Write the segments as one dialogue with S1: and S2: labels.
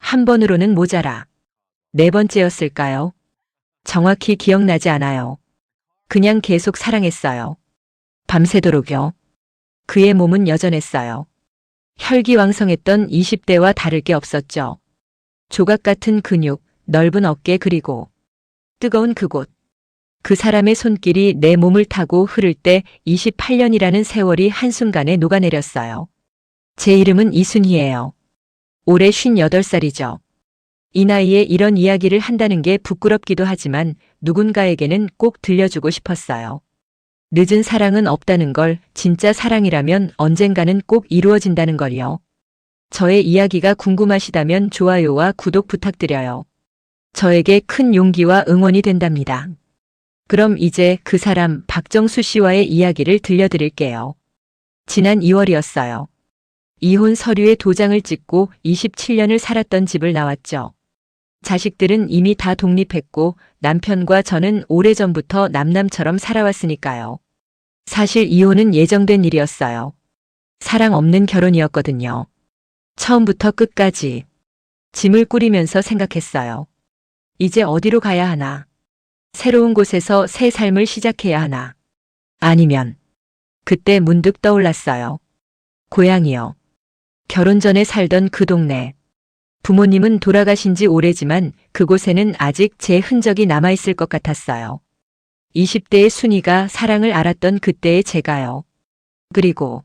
S1: 한 번으로는 모자라. 네 번째였을까요? 정확히 기억나지 않아요. 그냥 계속 사랑했어요. 밤새도록요. 그의 몸은 여전했어요. 혈기왕성했던 20대와 다를 게 없었죠. 조각 같은 근육, 넓은 어깨 그리고 뜨거운 그곳. 그 사람의 손길이 내 몸을 타고 흐를 때 28년이라는 세월이 한순간에 녹아내렸어요. 제 이름은 이순희예요. 올해 58살이죠. 이 나이에 이런 이야기를 한다는 게 부끄럽기도 하지만 누군가에게는 꼭 들려주고 싶었어요. 늦은 사랑은 없다는 걸, 진짜 사랑이라면 언젠가는 꼭 이루어진다는 걸요. 저의 이야기가 궁금하시다면 좋아요와 구독 부탁드려요. 저에게 큰 용기와 응원이 된답니다. 그럼 이제 그 사람 박정수 씨와의 이야기를 들려드릴게요. 지난 2월이었어요. 이혼 서류에 도장을 찍고 27년을 살았던 집을 나왔죠. 자식들은 이미 다 독립했고 남편과 저는 오래전부터 남남처럼 살아왔으니까요. 사실 이혼은 예정된 일이었어요. 사랑 없는 결혼이었거든요. 처음부터 끝까지 짐을 꾸리면서 생각했어요. 이제 어디로 가야 하나? 새로운 곳에서 새 삶을 시작해야 하나? 아니면 그때 문득 떠올랐어요. 고향이요. 결혼 전에 살던 그 동네. 부모님은 돌아가신 지 오래지만 그곳에는 아직 제 흔적이 남아있을 것 같았어요. 20대의 순이가 사랑을 알았던 그때의 제가요. 그리고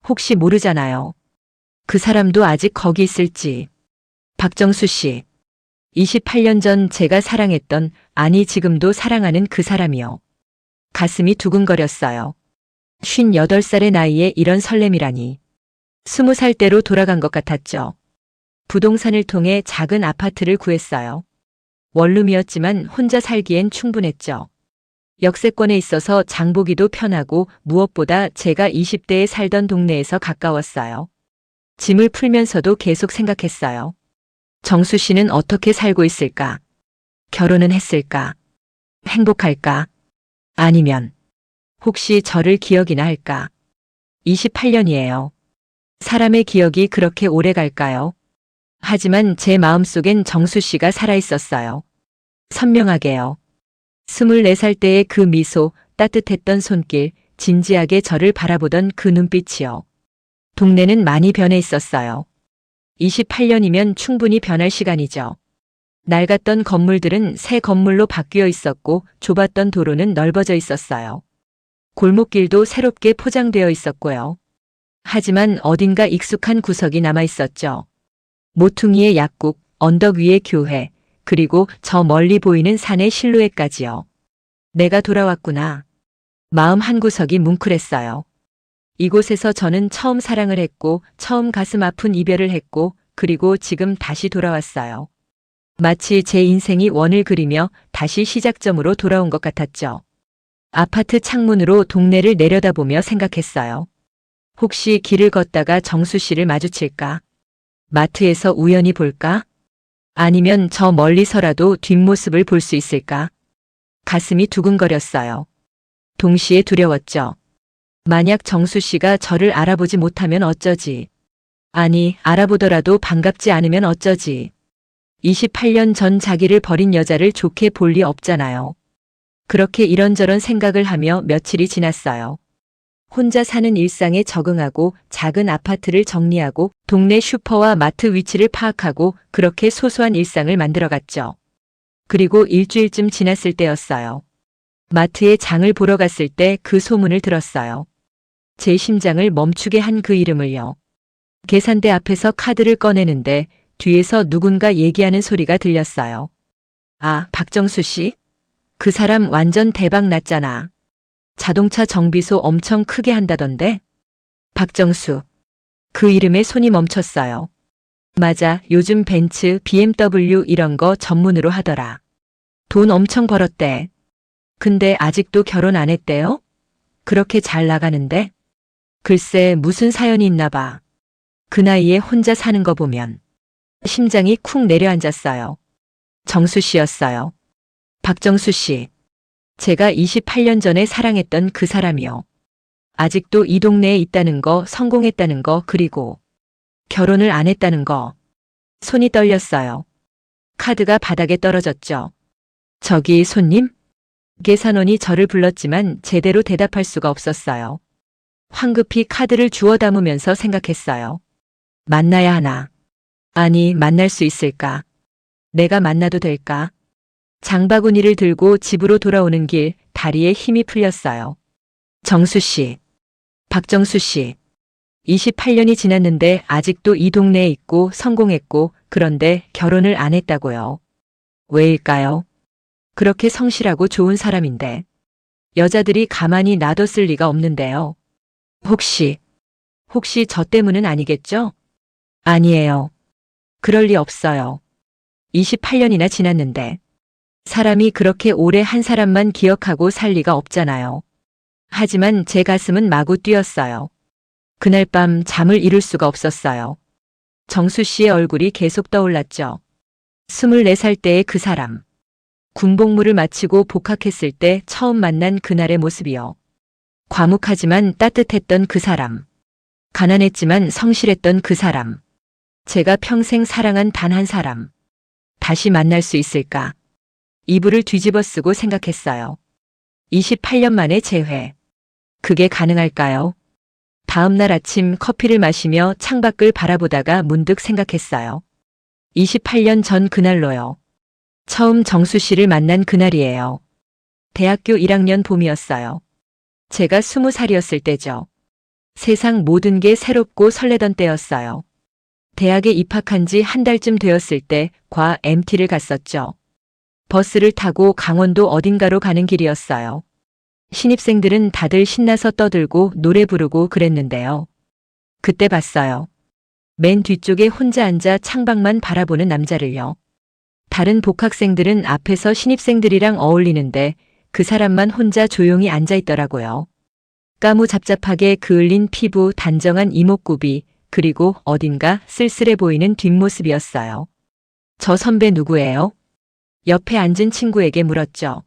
S1: 혹시 모르잖아요. 그 사람도 아직 거기 있을지. 박정수 씨. 28년 전 제가 사랑했던, 아니 지금도 사랑하는 그 사람이요. 가슴이 두근거렸어요. 58살의 나이에 이런 설렘이라니. 20살 때로 돌아간 것 같았죠. 부동산을 통해 작은 아파트를 구했어요. 원룸이었지만 혼자 살기엔 충분했죠. 역세권에 있어서 장보기도 편하고 무엇보다 제가 20대에 살던 동네에서 가까웠어요. 짐을 풀면서도 계속 생각했어요. 정수 씨는 어떻게 살고 있을까? 결혼은 했을까? 행복할까? 아니면 혹시 저를 기억이나 할까? 28년이에요. 사람의 기억이 그렇게 오래 갈까요? 하지만 제 마음속엔 정수 씨가 살아있었어요. 선명하게요. 24살 때의 그 미소, 따뜻했던 손길, 진지하게 저를 바라보던 그 눈빛이요. 동네는 많이 변해 있었어요. 28년이면 충분히 변할 시간이죠. 낡았던 건물들은 새 건물로 바뀌어 있었고 좁았던 도로는 넓어져 있었어요. 골목길도 새롭게 포장되어 있었고요. 하지만 어딘가 익숙한 구석이 남아 있었죠. 모퉁이의 약국, 언덕 위의 교회, 그리고 저 멀리 보이는 산의 실루엣까지요. 내가 돌아왔구나. 마음 한구석이 뭉클했어요. 이곳에서 저는 처음 사랑을 했고, 처음 가슴 아픈 이별을 했고, 그리고 지금 다시 돌아왔어요. 마치 제 인생이 원을 그리며 다시 시작점으로 돌아온 것 같았죠. 아파트 창문으로 동네를 내려다보며 생각했어요. 혹시 길을 걷다가 정수 씨를 마주칠까? 마트에서 우연히 볼까? 아니면 저 멀리서라도 뒷모습을 볼 수 있을까? 가슴이 두근거렸어요. 동시에 두려웠죠. 만약 정수 씨가 저를 알아보지 못하면 어쩌지? 아니, 알아보더라도 반갑지 않으면 어쩌지? 28년 전 자기를 버린 여자를 좋게 볼 리 없잖아요. 그렇게 이런저런 생각을 하며 며칠이 지났어요. 혼자 사는 일상에 적응하고 작은 아파트를 정리하고 동네 슈퍼와 마트 위치를 파악하고 그렇게 소소한 일상을 만들어갔죠. 그리고 일주일쯤 지났을 때였어요. 마트에 장을 보러 갔을 때 그 소문을 들었어요. 제 심장을 멈추게 한 그 이름을요. 계산대 앞에서 카드를 꺼내는데 뒤에서 누군가 얘기하는 소리가 들렸어요. 아, 박정수 씨? 그 사람 완전 대박 났잖아. 자동차 정비소 엄청 크게 한다던데? 박정수. 그 이름에 손이 멈췄어요. 맞아, 요즘 벤츠, BMW 이런 거 전문으로 하더라. 돈 엄청 벌었대. 근데 아직도 결혼 안 했대요? 그렇게 잘 나가는데? 글쎄 무슨 사연이 있나 봐. 그 나이에 혼자 사는 거 보면. 심장이 쿵 내려앉았어요. 정수 씨였어요. 박정수 씨. 제가 28년 전에 사랑했던 그 사람이요. 아직도 이 동네에 있다는 거, 성공했다는 거, 그리고 결혼을 안 했다는 거. 손이 떨렸어요. 카드가 바닥에 떨어졌죠. 저기 손님? 계산원이 저를 불렀지만 제대로 대답할 수가 없었어요. 황급히 카드를 주워 담으면서 생각했어요. 만나야 하나? 아니, 만날 수 있을까? 내가 만나도 될까? 장바구니를 들고 집으로 돌아오는 길 다리에 힘이 풀렸어요. 정수 씨. 박정수 씨. 28년이 지났는데 아직도 이 동네에 있고 성공했고 그런데 결혼을 안 했다고요. 왜일까요? 그렇게 성실하고 좋은 사람인데 여자들이 가만히 놔뒀을 리가 없는데요. 혹시 저 때문은 아니겠죠? 아니에요. 그럴 리 없어요. 28년이나 지났는데 사람이 그렇게 오래 한 사람만 기억하고 살 리가 없잖아요. 하지만 제 가슴은 마구 뛰었어요. 그날 밤 잠을 이룰 수가 없었어요. 정수 씨의 얼굴이 계속 떠올랐죠. 24살 때의 그 사람. 군복무를 마치고 복학했을 때 처음 만난 그날의 모습이요. 과묵하지만 따뜻했던 그 사람. 가난했지만 성실했던 그 사람. 제가 평생 사랑한 단 한 사람. 다시 만날 수 있을까? 이불을 뒤집어 쓰고 생각했어요. 28년 만에 재회. 그게 가능할까요? 다음 날 아침 커피를 마시며 창밖을 바라보다가 문득 생각했어요. 28년 전 그날로요. 처음 정수 씨를 만난 그날이에요. 대학교 1학년 봄이었어요. 제가 20살이었을 때죠. 세상 모든 게 새롭고 설레던 때였어요. 대학에 입학한 지 한 달쯤 되었을 때 과 MT를 갔었죠. 버스를 타고 강원도 어딘가로 가는 길이었어요. 신입생들은 다들 신나서 떠들고 노래 부르고 그랬는데요. 그때 봤어요. 맨 뒤쪽에 혼자 앉아 창밖만 바라보는 남자를요. 다른 복학생들은 앞에서 신입생들이랑 어울리는데 그 사람만 혼자 조용히 앉아 있더라고요. 까무잡잡하게 그을린 피부, 단정한 이목구비, 그리고 어딘가 쓸쓸해 보이는 뒷모습이었어요. 저 선배 누구예요? 옆에 앉은 친구에게 물었죠.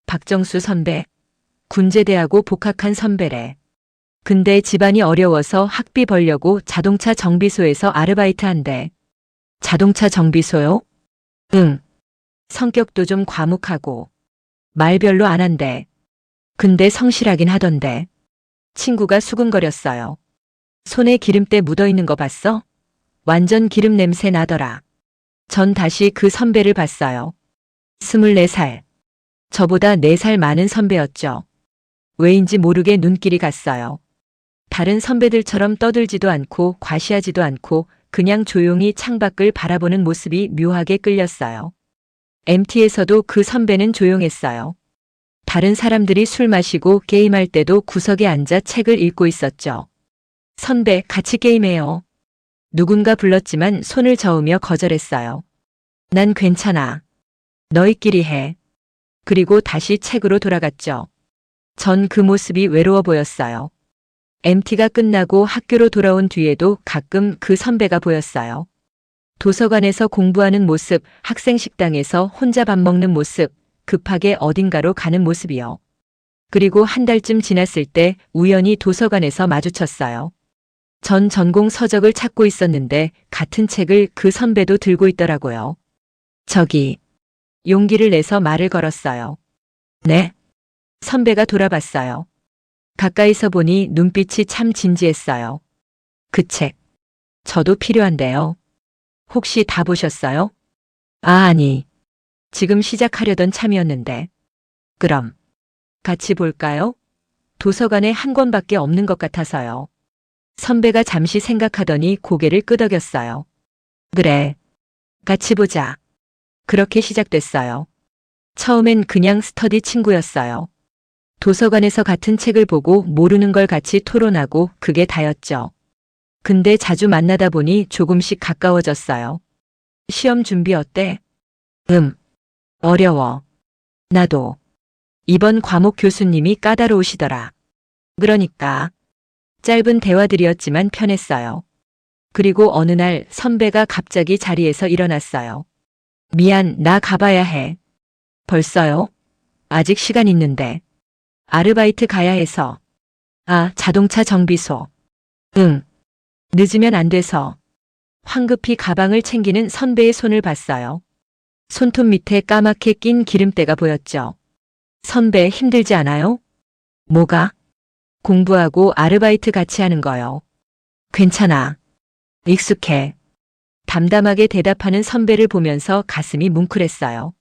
S1: 박정수 선배. 군제대하고 복학한 선배래. 근데 집안이 어려워서 학비 벌려고 자동차 정비소에서 아르바이트 한대. 자동차 정비소요? 응. 성격도 좀 과묵하고 말 별로 안 한대. 근데 성실하긴 하던데. 친구가 수근거렸어요. 손에 기름때 묻어있는 거 봤어? 완전 기름 냄새 나더라. 전 다시 그 선배를 봤어요. 24살. 저보다 4살 많은 선배였죠. 왜인지 모르게 눈길이 갔어요. 다른 선배들처럼 떠들지도 않고 과시하지도 않고 그냥 조용히 창밖을 바라보는 모습이 묘하게 끌렸어요. MT에서도 그 선배는 조용했어요. 다른 사람들이 술 마시고 게임할 때도 구석에 앉아 책을 읽고 있었죠. 선배, 같이 게임해요. 누군가 불렀지만 손을 저으며 거절했어요. 난 괜찮아. 너희끼리 해. 그리고 다시 책으로 돌아갔죠. 전 그 모습이 외로워 보였어요. MT가 끝나고 학교로 돌아온 뒤에도 가끔 그 선배가 보였어요. 도서관에서 공부하는 모습, 학생 식당에서 혼자 밥 먹는 모습, 급하게 어딘가로 가는 모습이요. 그리고 한 달쯤 지났을 때 우연히 도서관에서 마주쳤어요. 전 전공 서적을 찾고 있었는데 같은 책을 그 선배도 들고 있더라고요. 저기, 용기를 내서 말을 걸었어요. 네? 선배가 돌아봤어요. 가까이서 보니 눈빛이 참 진지했어요. 그 책, 저도 필요한데요. 혹시 다 보셨어요? 아니, 지금 시작하려던 참이었는데. 그럼, 같이 볼까요? 도서관에 한 권밖에 없는 것 같아서요. 선배가 잠시 생각하더니 고개를 끄덕였어요. 그래, 같이 보자. 그렇게 시작됐어요. 처음엔 그냥 스터디 친구였어요. 도서관에서 같은 책을 보고 모르는 걸 같이 토론하고 그게 다였죠. 근데 자주 만나다 보니 조금씩 가까워졌어요. 시험 준비 어때? 어려워. 나도. 이번 과목 교수님이 까다로우시더라. 그러니까. 짧은 대화들이었지만 편했어요. 그리고 어느 날 선배가 갑자기 자리에서 일어났어요. 미안, 나 가봐야 해. 벌써요? 아직 시간 있는데. 아르바이트 가야 해서. 아, 자동차 정비소. 응. 늦으면 안 돼서. 황급히 가방을 챙기는 선배의 손을 봤어요. 손톱 밑에 까맣게 낀 기름때가 보였죠. 선배 힘들지 않아요? 뭐가? 공부하고 아르바이트 같이 하는 거요. 괜찮아. 익숙해. 담담하게 대답하는 선배를 보면서 가슴이 뭉클했어요.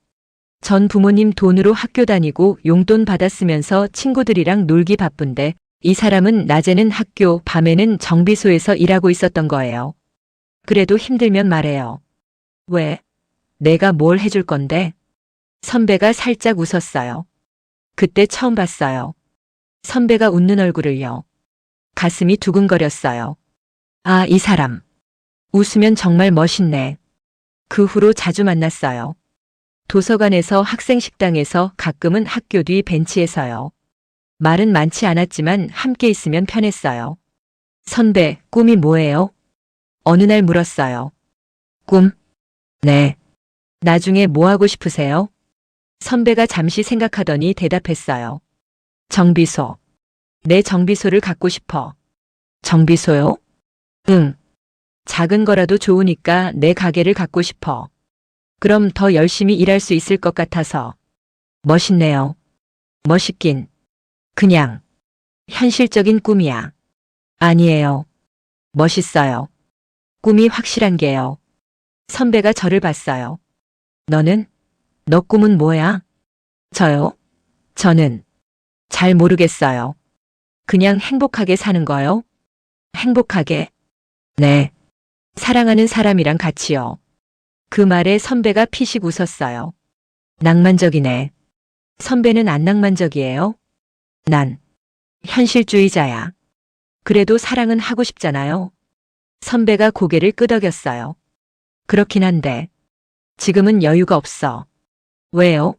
S1: 전 부모님 돈으로 학교 다니고 용돈 받았으면서 친구들이랑 놀기 바쁜데 이 사람은 낮에는 학교, 밤에는 정비소에서 일하고 있었던 거예요. 그래도 힘들면 말해요. 왜? 내가 뭘 해줄 건데? 선배가 살짝 웃었어요. 그때 처음 봤어요. 선배가 웃는 얼굴을요. 가슴이 두근거렸어요. 아, 이 사람. 웃으면 정말 멋있네. 그 후로 자주 만났어요. 도서관에서 학생 식당에서 가끔은 학교 뒤 벤치에서요. 말은 많지 않았지만 함께 있으면 편했어요. 선배, 꿈이 뭐예요? 어느 날 물었어요. 꿈? 네. 나중에 뭐 하고 싶으세요? 선배가 잠시 생각하더니 대답했어요. 정비소. 내 정비소를 갖고 싶어. 정비소요? 응. 작은 거라도 좋으니까 내 가게를 갖고 싶어. 그럼 더 열심히 일할 수 있을 것 같아서. 멋있네요. 멋있긴. 그냥. 현실적인 꿈이야. 아니에요. 멋있어요. 꿈이 확실한 게요. 선배가 저를 봤어요. 너는? 너 꿈은 뭐야? 저요? 저는 잘 모르겠어요. 그냥 행복하게 사는 거요? 행복하게? 네. 사랑하는 사람이랑 같이요. 그 말에 선배가 피식 웃었어요. 낭만적이네. 선배는 안 낭만적이에요? 난 현실주의자야. 그래도 사랑은 하고 싶잖아요. 선배가 고개를 끄덕였어요. 그렇긴 한데 지금은 여유가 없어. 왜요?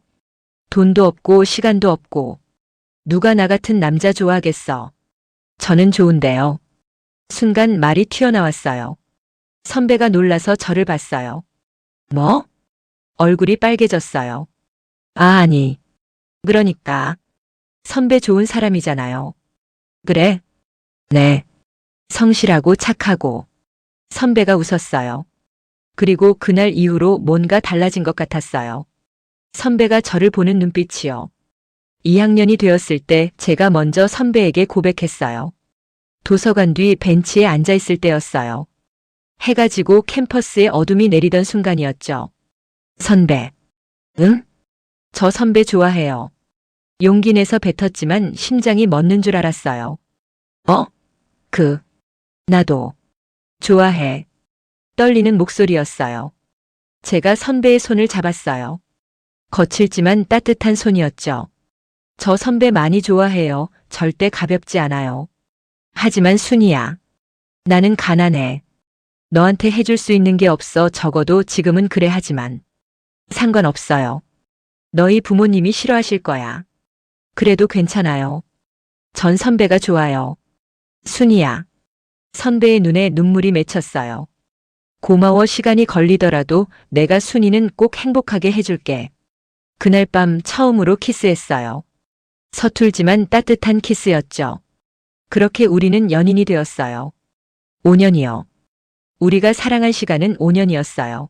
S1: 돈도 없고 시간도 없고 누가 나 같은 남자 좋아하겠어. 저는 좋은데요. 순간 말이 튀어나왔어요. 선배가 놀라서 저를 봤어요. 뭐? 얼굴이 빨개졌어요. 아, 아니. 그러니까. 선배 좋은 사람이잖아요. 그래? 네. 성실하고 착하고. 선배가 웃었어요. 그리고 그날 이후로 뭔가 달라진 것 같았어요. 선배가 저를 보는 눈빛이요. 2학년이 되었을 때 제가 먼저 선배에게 고백했어요. 도서관 뒤 벤치에 앉아 있을 때였어요. 해가 지고 캠퍼스에 어둠이 내리던 순간이었죠. 선배. 응? 저 선배 좋아해요. 용기 내서 뱉었지만 심장이 멎는 줄 알았어요. 어? 나도. 좋아해. 떨리는 목소리였어요. 제가 선배의 손을 잡았어요. 거칠지만 따뜻한 손이었죠. 저 선배 많이 좋아해요. 절대 가볍지 않아요. 하지만 순이야. 나는 가난해. 너한테 해줄 수 있는 게 없어. 적어도 지금은 그래. 하지만 상관없어요. 너희 부모님이 싫어하실 거야. 그래도 괜찮아요. 전 선배가 좋아요. 순이야. 선배의 눈에 눈물이 맺혔어요. 고마워. 시간이 걸리더라도 내가 순이는 꼭 행복하게 해줄게. 그날 밤 처음으로 키스했어요. 서툴지만 따뜻한 키스였죠. 그렇게 우리는 연인이 되었어요. 5년이요. 우리가 사랑한 시간은 5년이었어요.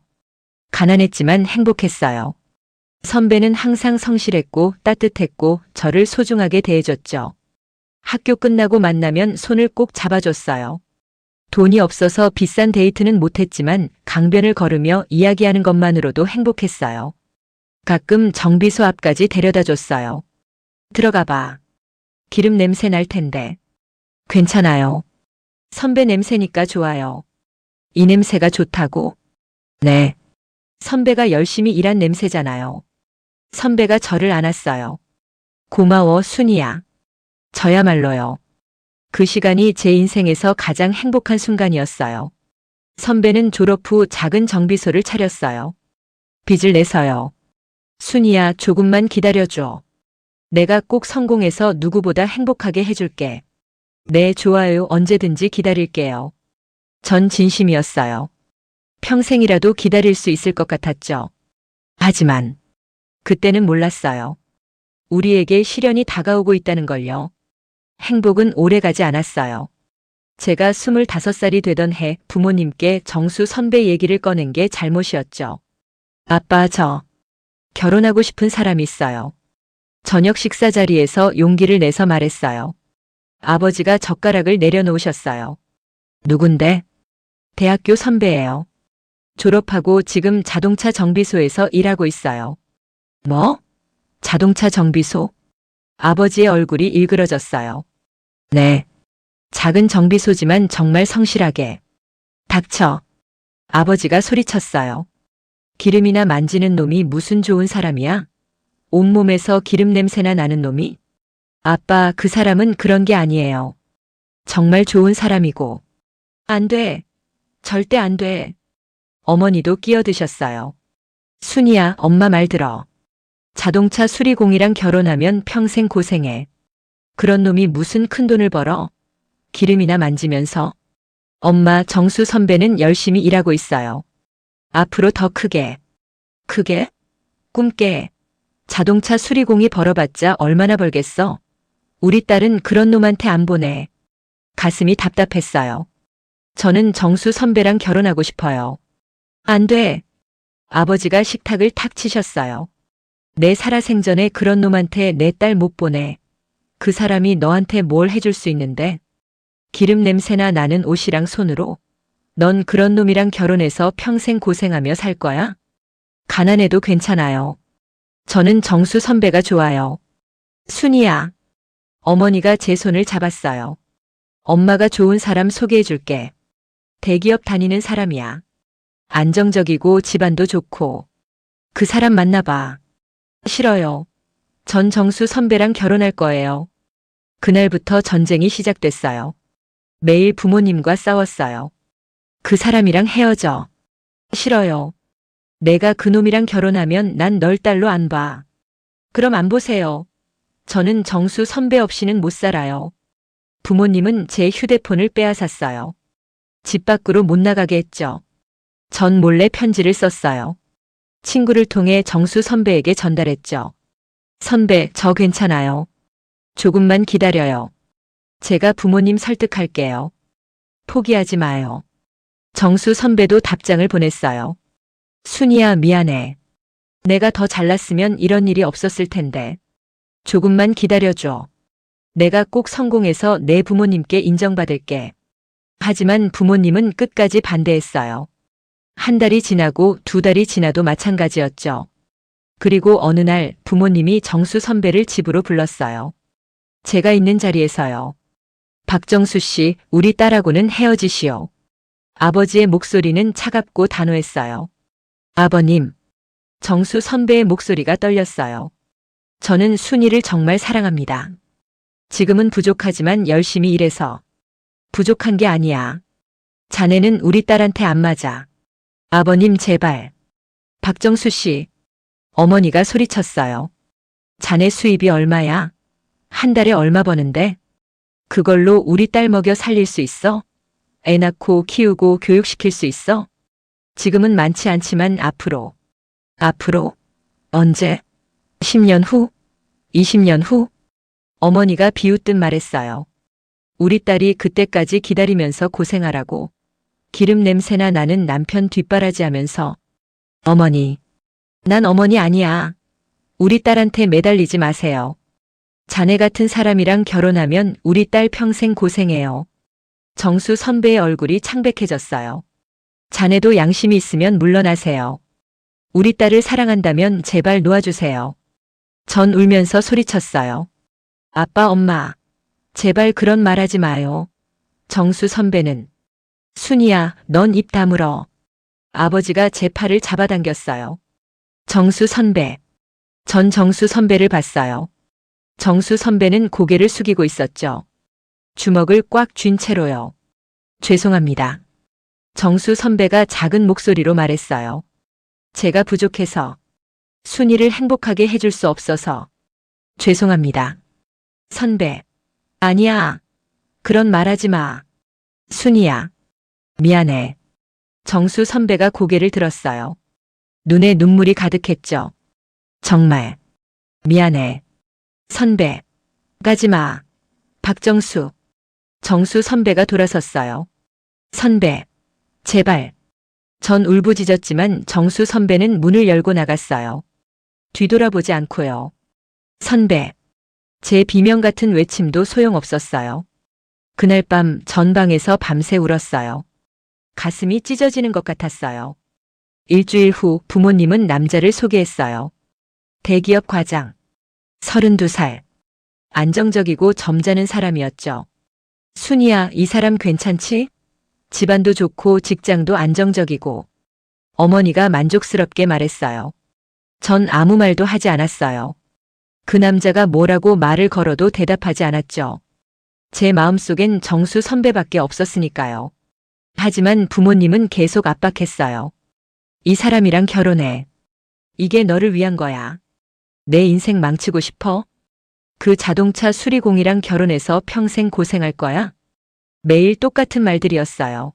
S1: 가난했지만 행복했어요. 선배는 항상 성실했고 따뜻했고 저를 소중하게 대해줬죠. 학교 끝나고 만나면 손을 꼭 잡아줬어요. 돈이 없어서 비싼 데이트는 못했지만 강변을 걸으며 이야기하는 것만으로도 행복했어요. 가끔 정비소 앞까지 데려다 줬어요. 들어가 봐. 기름 냄새 날 텐데. 괜찮아요. 선배 냄새니까 좋아요. 이 냄새가 좋다고? 네. 선배가 열심히 일한 냄새잖아요. 선배가 저를 안았어요. 고마워, 순이야. 저야말로요. 그 시간이 제 인생에서 가장 행복한 순간이었어요. 선배는 졸업 후 작은 정비소를 차렸어요. 빚을 내서요. 순이야, 조금만 기다려줘. 내가 꼭 성공해서 누구보다 행복하게 해줄게. 네, 좋아요. 언제든지 기다릴게요. 전 진심이었어요. 평생이라도 기다릴 수 있을 것 같았죠. 하지만 그때는 몰랐어요. 우리에게 시련이 다가오고 있다는 걸요. 행복은 오래 가지 않았어요. 제가 25살이 되던 해 부모님께 정수 선배 얘기를 꺼낸 게 잘못이었죠. 아빠, 저 결혼하고 싶은 사람이 있어요. 저녁 식사 자리에서 용기를 내서 말했어요. 아버지가 젓가락을 내려놓으셨어요. 누군데? 대학교 선배예요. 졸업하고 지금 자동차 정비소에서 일하고 있어요. 뭐? 자동차 정비소? 아버지의 얼굴이 일그러졌어요. 네. 작은 정비소지만 정말 성실하게. 닥쳐. 아버지가 소리쳤어요. 기름이나 만지는 놈이 무슨 좋은 사람이야? 온몸에서 기름 냄새나 나는 놈이? 아빠, 그 사람은 그런 게 아니에요. 정말 좋은 사람이고. 안 돼. 절대 안 돼. 어머니도 끼어드셨어요. 순이야, 엄마 말 들어. 자동차 수리공이랑 결혼하면 평생 고생해. 그런 놈이 무슨 큰 돈을 벌어? 기름이나 만지면서. 엄마, 정수 선배는 열심히 일하고 있어요. 앞으로 더 크게. 크게? 꿈깨. 자동차 수리공이 벌어봤자 얼마나 벌겠어? 우리 딸은 그런 놈한테 안 보내. 가슴이 답답했어요. 저는 정수 선배랑 결혼하고 싶어요. 안 돼. 아버지가 식탁을 탁 치셨어요. 내 살아생전에 그런 놈한테 내 딸 못 보내. 그 사람이 너한테 뭘 해줄 수 있는데? 기름 냄새나 나는 옷이랑 손으로. 넌 그런 놈이랑 결혼해서 평생 고생하며 살 거야? 가난해도 괜찮아요. 저는 정수 선배가 좋아요. 순이야. 어머니가 제 손을 잡았어요. 엄마가 좋은 사람 소개해 줄게. 대기업 다니는 사람이야. 안정적이고 집안도 좋고. 그 사람 만나봐. 싫어요. 전 정수 선배랑 결혼할 거예요. 그날부터 전쟁이 시작됐어요. 매일 부모님과 싸웠어요. 그 사람이랑 헤어져. 싫어요. 내가 그놈이랑 결혼하면 난 널 딸로 안 봐. 그럼 안 보세요. 저는 정수 선배 없이는 못 살아요. 부모님은 제 휴대폰을 빼앗았어요. 집 밖으로 못 나가게 했죠. 전 몰래 편지를 썼어요. 친구를 통해 정수 선배에게 전달했죠. 선배, 저 괜찮아요. 조금만 기다려요. 제가 부모님 설득할게요. 포기하지 마요. 정수 선배도 답장을 보냈어요. 순이야, 미안해. 내가 더 잘났으면 이런 일이 없었을 텐데. 조금만 기다려줘. 내가 꼭 성공해서 내 부모님께 인정받을게. 하지만 부모님은 끝까지 반대했어요. 한 달이 지나고 두 달이 지나도 마찬가지였죠. 그리고 어느 날 부모님이 정수 선배를 집으로 불렀어요. 제가 있는 자리에서요. 박정수 씨, 우리 딸하고는 헤어지시오. 아버지의 목소리는 차갑고 단호했어요. 아버님. 정수 선배의 목소리가 떨렸어요. 저는 순이를 정말 사랑합니다. 지금은 부족하지만 열심히 일해서. 부족한 게 아니야. 자네는 우리 딸한테 안 맞아. 아버님 제발. 박정수 씨. 어머니가 소리쳤어요. 자네 수입이 얼마야? 한 달에 얼마 버는데? 그걸로 우리 딸 먹여 살릴 수 있어? 애 낳고 키우고 교육시킬 수 있어? 지금은 많지 않지만 앞으로. 앞으로? 언제? 10년 후? 20년 후? 어머니가 비웃듯 말했어요. 우리 딸이 그때까지 기다리면서 고생하라고. 기름 냄새나 나는 남편 뒷바라지하면서. 어머니. 난 어머니 아니야. 우리 딸한테 매달리지 마세요. 자네 같은 사람이랑 결혼하면 우리 딸 평생 고생해요. 정수 선배의 얼굴이 창백해졌어요. 자네도 양심이 있으면 물러나세요. 우리 딸을 사랑한다면 제발 놓아주세요. 전 울면서 소리쳤어요. 아빠, 엄마. 제발 그런 말 하지 마요. 정수 선배는. 순이야, 넌 입 다물어. 아버지가 제 팔을 잡아당겼어요. 정수 선배. 전 정수 선배를 봤어요. 정수 선배는 고개를 숙이고 있었죠. 주먹을 꽉 쥔 채로요. 죄송합니다. 정수 선배가 작은 목소리로 말했어요. 제가 부족해서. 순이를 행복하게 해줄 수 없어서. 죄송합니다. 선배. 아니야. 그런 말 하지 마. 순이야. 미안해. 정수 선배가 고개를 들었어요. 눈에 눈물이 가득했죠. 정말. 미안해. 선배. 가지 마. 박정수. 정수 선배가 돌아섰어요. 선배, 제발. 전 울부짖었지만 정수 선배는 문을 열고 나갔어요. 뒤돌아보지 않고요. 선배. 제 비명 같은 외침도 소용없었어요. 그날 밤 전방에서 밤새 울었어요. 가슴이 찢어지는 것 같았어요. 일주일 후 부모님은 남자를 소개했어요. 대기업 과장. 32살. 안정적이고 점잖은 사람이었죠. 순이야, 이 사람 괜찮지? 집안도 좋고 직장도 안정적이고. 어머니가 만족스럽게 말했어요. 전 아무 말도 하지 않았어요. 그 남자가 뭐라고 말을 걸어도 대답하지 않았죠. 제 마음속엔 정수 선배밖에 없었으니까요. 하지만 부모님은 계속 압박했어요. 이 사람이랑 결혼해. 이게 너를 위한 거야. 내 인생 망치고 싶어? 그 자동차 수리공이랑 결혼해서 평생 고생할 거야? 매일 똑같은 말들이었어요.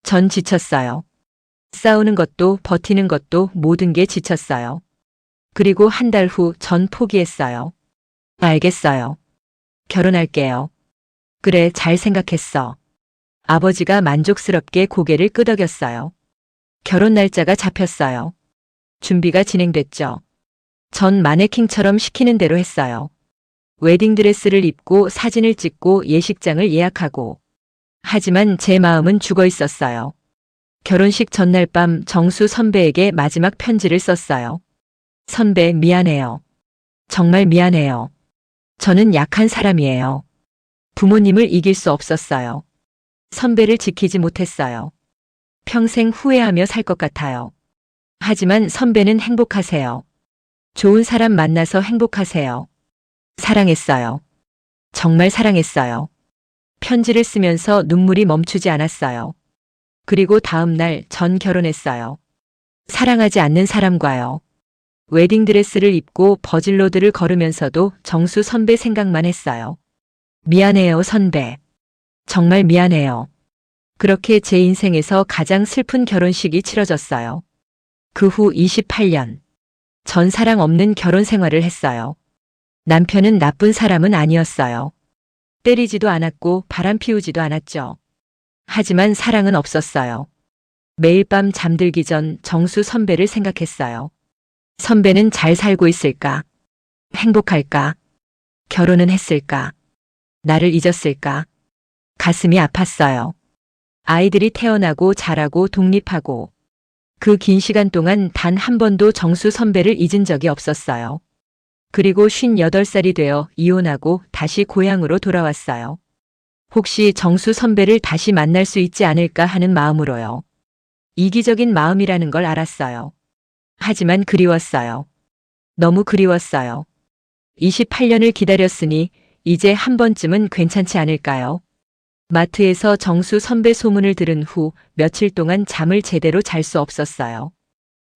S1: 전 지쳤어요. 싸우는 것도 버티는 것도 모든 게 지쳤어요. 그리고 한 달 후 전 포기했어요. 알겠어요. 결혼할게요. 그래, 잘 생각했어. 아버지가 만족스럽게 고개를 끄덕였어요. 결혼 날짜가 잡혔어요. 준비가 진행됐죠. 전 마네킹처럼 시키는 대로 했어요. 웨딩드레스를 입고 사진을 찍고 예식장을 예약하고. 하지만 제 마음은 죽어 있었어요. 결혼식 전날 밤 정수 선배에게 마지막 편지를 썼어요. 선배, 미안해요. 정말 미안해요. 저는 약한 사람이에요. 부모님을 이길 수 없었어요. 선배를 지키지 못했어요. 평생 후회하며 살 것 같아요. 하지만 선배는 행복하세요. 좋은 사람 만나서 행복하세요. 사랑했어요. 정말 사랑했어요. 편지를 쓰면서 눈물이 멈추지 않았어요. 그리고 다음 날 전 결혼했어요. 사랑하지 않는 사람과요. 웨딩드레스를 입고 버질로드를 걸으면서도 정수 선배 생각만 했어요. 미안해요, 선배. 정말 미안해요. 그렇게 제 인생에서 가장 슬픈 결혼식이 치러졌어요. 그 후 28년. 전 사랑 없는 결혼 생활을 했어요. 남편은 나쁜 사람은 아니었어요. 때리지도 않았고 바람 피우지도 않았죠. 하지만 사랑은 없었어요. 매일 밤 잠들기 전 정수 선배를 생각했어요. 선배는 잘 살고 있을까? 행복할까? 결혼은 했을까? 나를 잊었을까? 가슴이 아팠어요. 아이들이 태어나고 자라고 독립하고 그 긴 시간 동안 단 한 번도 정수 선배를 잊은 적이 없었어요. 그리고 58살이 되어 이혼하고 다시 고향으로 돌아왔어요. 혹시 정수 선배를 다시 만날 수 있지 않을까 하는 마음으로요. 이기적인 마음이라는 걸 알았어요. 하지만 그리웠어요. 너무 그리웠어요. 28년을 기다렸으니 이제 한 번쯤은 괜찮지 않을까요? 마트에서 정수 선배 소문을 들은 후 며칠 동안 잠을 제대로 잘 수 없었어요.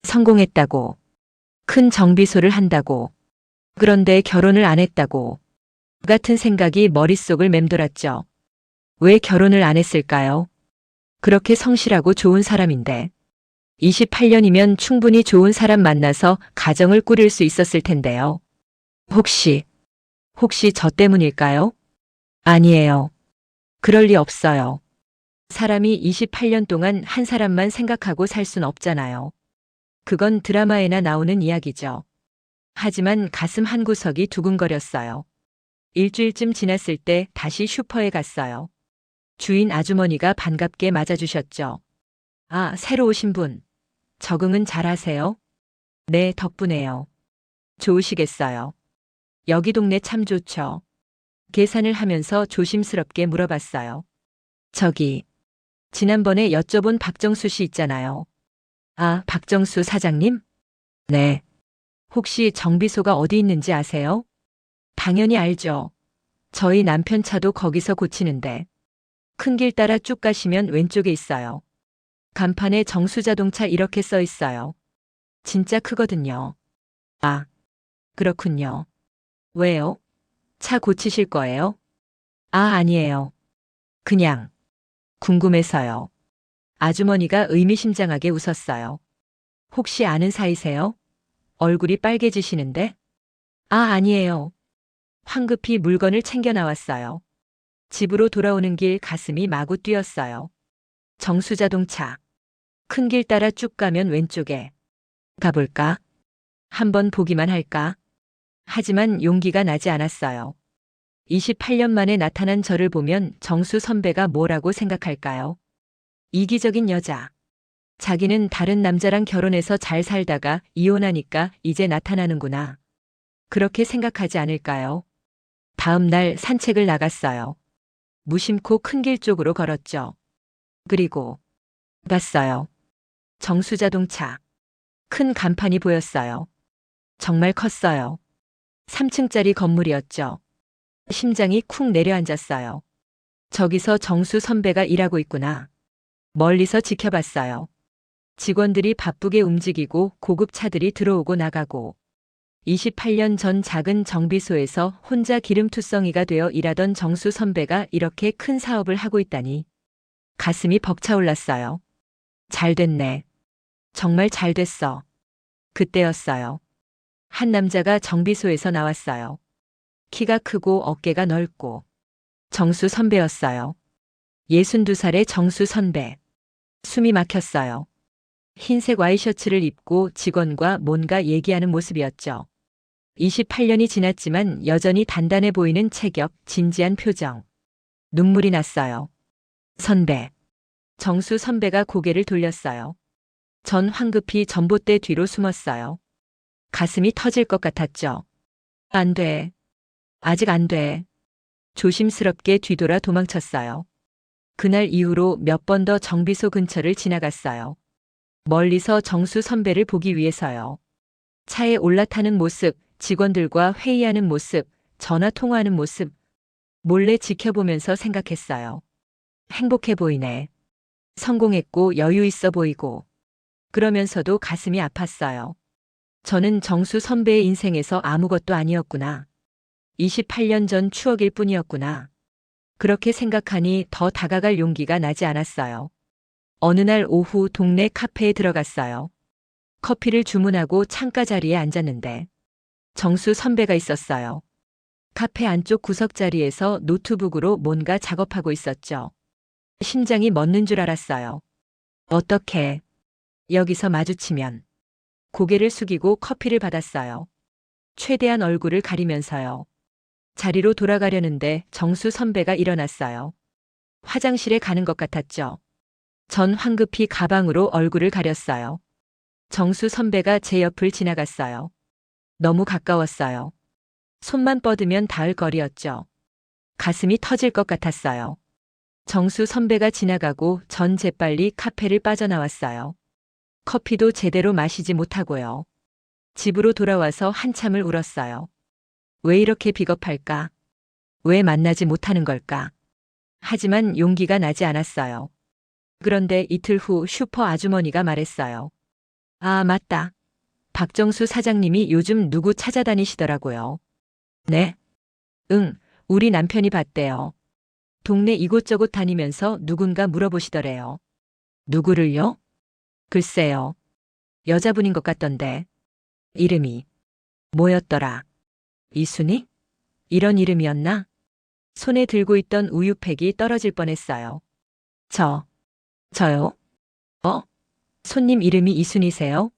S1: 성공했다고. 큰 정비소를 한다고. 그런데 결혼을 안 했다고. 같은 생각이 머릿속을 맴돌았죠. 왜 결혼을 안 했을까요? 그렇게 성실하고 좋은 사람인데. 28년이면 충분히 좋은 사람 만나서 가정을 꾸릴 수 있었을 텐데요. 혹시 저 때문일까요? 아니에요. 그럴 리 없어요. 사람이 28년 동안 한 사람만 생각하고 살 순 없잖아요. 그건 드라마에나 나오는 이야기죠. 하지만 가슴 한구석이 두근거렸어요. 일주일쯤 지났을 때 다시 슈퍼에 갔어요. 주인 아주머니가 반갑게 맞아주셨죠. 아, 새로 오신 분. 적응은 잘 하세요? 네, 덕분에요. 좋으시겠어요. 여기 동네 참 좋죠. 계산을 하면서 조심스럽게 물어봤어요. 저기, 지난번에 여쭤본 박정수 씨 있잖아요. 아, 박정수 사장님? 네. 혹시 정비소가 어디 있는지 아세요? 당연히 알죠. 저희 남편 차도 거기서 고치는데. 큰 길 따라 쭉 가시면 왼쪽에 있어요. 간판에 정수자동차 이렇게 써 있어요. 진짜 크거든요. 아, 그렇군요. 왜요? 차 고치실 거예요? 아, 아니에요. 그냥 궁금해서요. 아주머니가 의미심장하게 웃었어요. 혹시 아는 사이세요? 얼굴이 빨개지시는데? 아, 아니에요. 황급히 물건을 챙겨 나왔어요. 집으로 돌아오는 길 가슴이 마구 뛰었어요. 정수자동차. 큰 길 따라 쭉 가면 왼쪽에. 가볼까? 한번 보기만 할까? 하지만 용기가 나지 않았어요. 28년 만에 나타난 저를 보면 정수 선배가 뭐라고 생각할까요? 이기적인 여자. 자기는 다른 남자랑 결혼해서 잘 살다가 이혼하니까 이제 나타나는구나. 그렇게 생각하지 않을까요? 다음 날 산책을 나갔어요. 무심코 큰 길 쪽으로 걸었죠. 그리고 봤어요. 정수자동차. 큰 간판이 보였어요. 정말 컸어요. 3층짜리 건물이었죠. 심장이 쿵 내려앉았어요. 저기서 정수 선배가 일하고 있구나. 멀리서 지켜봤어요. 직원들이 바쁘게 움직이고 고급 차들이 들어오고 나가고 28년 전 작은 정비소에서 혼자 기름투성이가 되어 일하던 정수 선배가 이렇게 큰 사업을 하고 있다니 가슴이 벅차올랐어요. 잘 됐네. 정말 잘 됐어. 그때였어요. 한 남자가 정비소에서 나왔어요. 키가 크고 어깨가 넓고 정수 선배였어요. 62살의 정수 선배. 숨이 막혔어요. 흰색 와이셔츠를 입고 직원과 뭔가 얘기하는 모습이었죠. 28년이 지났지만 여전히 단단해 보이는 체격, 진지한 표정. 눈물이 났어요. 선배. 정수 선배가 고개를 돌렸어요. 전 황급히 전봇대 뒤로 숨었어요. 가슴이 터질 것 같았죠. 안 돼. 아직 안 돼. 조심스럽게 뒤돌아 도망쳤어요. 그날 이후로 몇 번 더 정비소 근처를 지나갔어요. 멀리서 정수 선배를 보기 위해서요. 차에 올라타는 모습, 직원들과 회의하는 모습, 전화 통화하는 모습, 몰래 지켜보면서 생각했어요. 행복해 보이네. 성공했고 여유 있어 보이고. 그러면서도 가슴이 아팠어요. 저는 정수 선배의 인생에서 아무것도 아니었구나. 28년 전 추억일 뿐이었구나. 그렇게 생각하니 더 다가갈 용기가 나지 않았어요. 어느 날 오후 동네 카페에 들어갔어요. 커피를 주문하고 창가 자리에 앉았는데 정수 선배가 있었어요. 카페 안쪽 구석 자리에서 노트북으로 뭔가 작업하고 있었죠. 심장이 멎는 줄 알았어요. 어떻게 여기서 마주치면 고개를 숙이고 커피를 받았어요. 최대한 얼굴을 가리면서요. 자리로 돌아가려는데 정수 선배가 일어났어요. 화장실에 가는 것 같았죠. 전 황급히 가방으로 얼굴을 가렸어요. 정수 선배가 제 옆을 지나갔어요. 너무 가까웠어요. 손만 뻗으면 닿을 거리였죠. 가슴이 터질 것 같았어요. 정수 선배가 지나가고 전 재빨리 카페를 빠져나왔어요. 커피도 제대로 마시지 못하고요. 집으로 돌아와서 한참을 울었어요. 왜 이렇게 비겁할까? 왜 만나지 못하는 걸까? 하지만 용기가 나지 않았어요. 그런데 이틀 후 슈퍼 아주머니가 말했어요. 아, 맞다. 박정수 사장님이 요즘 누구 찾아다니시더라고요. 네? 응, 우리 남편이 봤대요. 동네 이곳저곳 다니면서 누군가 물어보시더래요. 누구를요? 글쎄요. 여자분인 것 같던데. 이름이 뭐였더라? 이순희? 이런 이름이었나? 손에 들고 있던 우유팩이 떨어질 뻔했어요. 저요? 손님 이름이 이순희세요?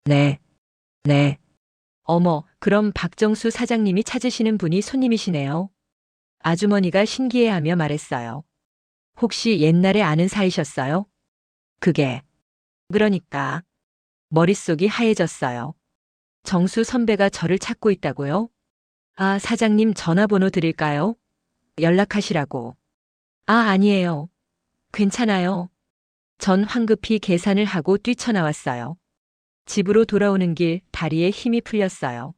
S1: 네, 네. 어머, 그럼 박정수 사장님이 찾으시는 분이 손님이시네요. 아주머니가 신기해하며 말했어요. 혹시 옛날에 아는 사이셨어요? 그게. 그러니까. 머릿속이 하얘졌어요. 정수 선배가 저를 찾고 있다고요? 아, 사장님 전화번호 드릴까요? 연락하시라고. 아, 아니에요. 괜찮아요. 전 황급히 계산을 하고 뛰쳐나왔어요. 집으로 돌아오는 길 다리에 힘이 풀렸어요.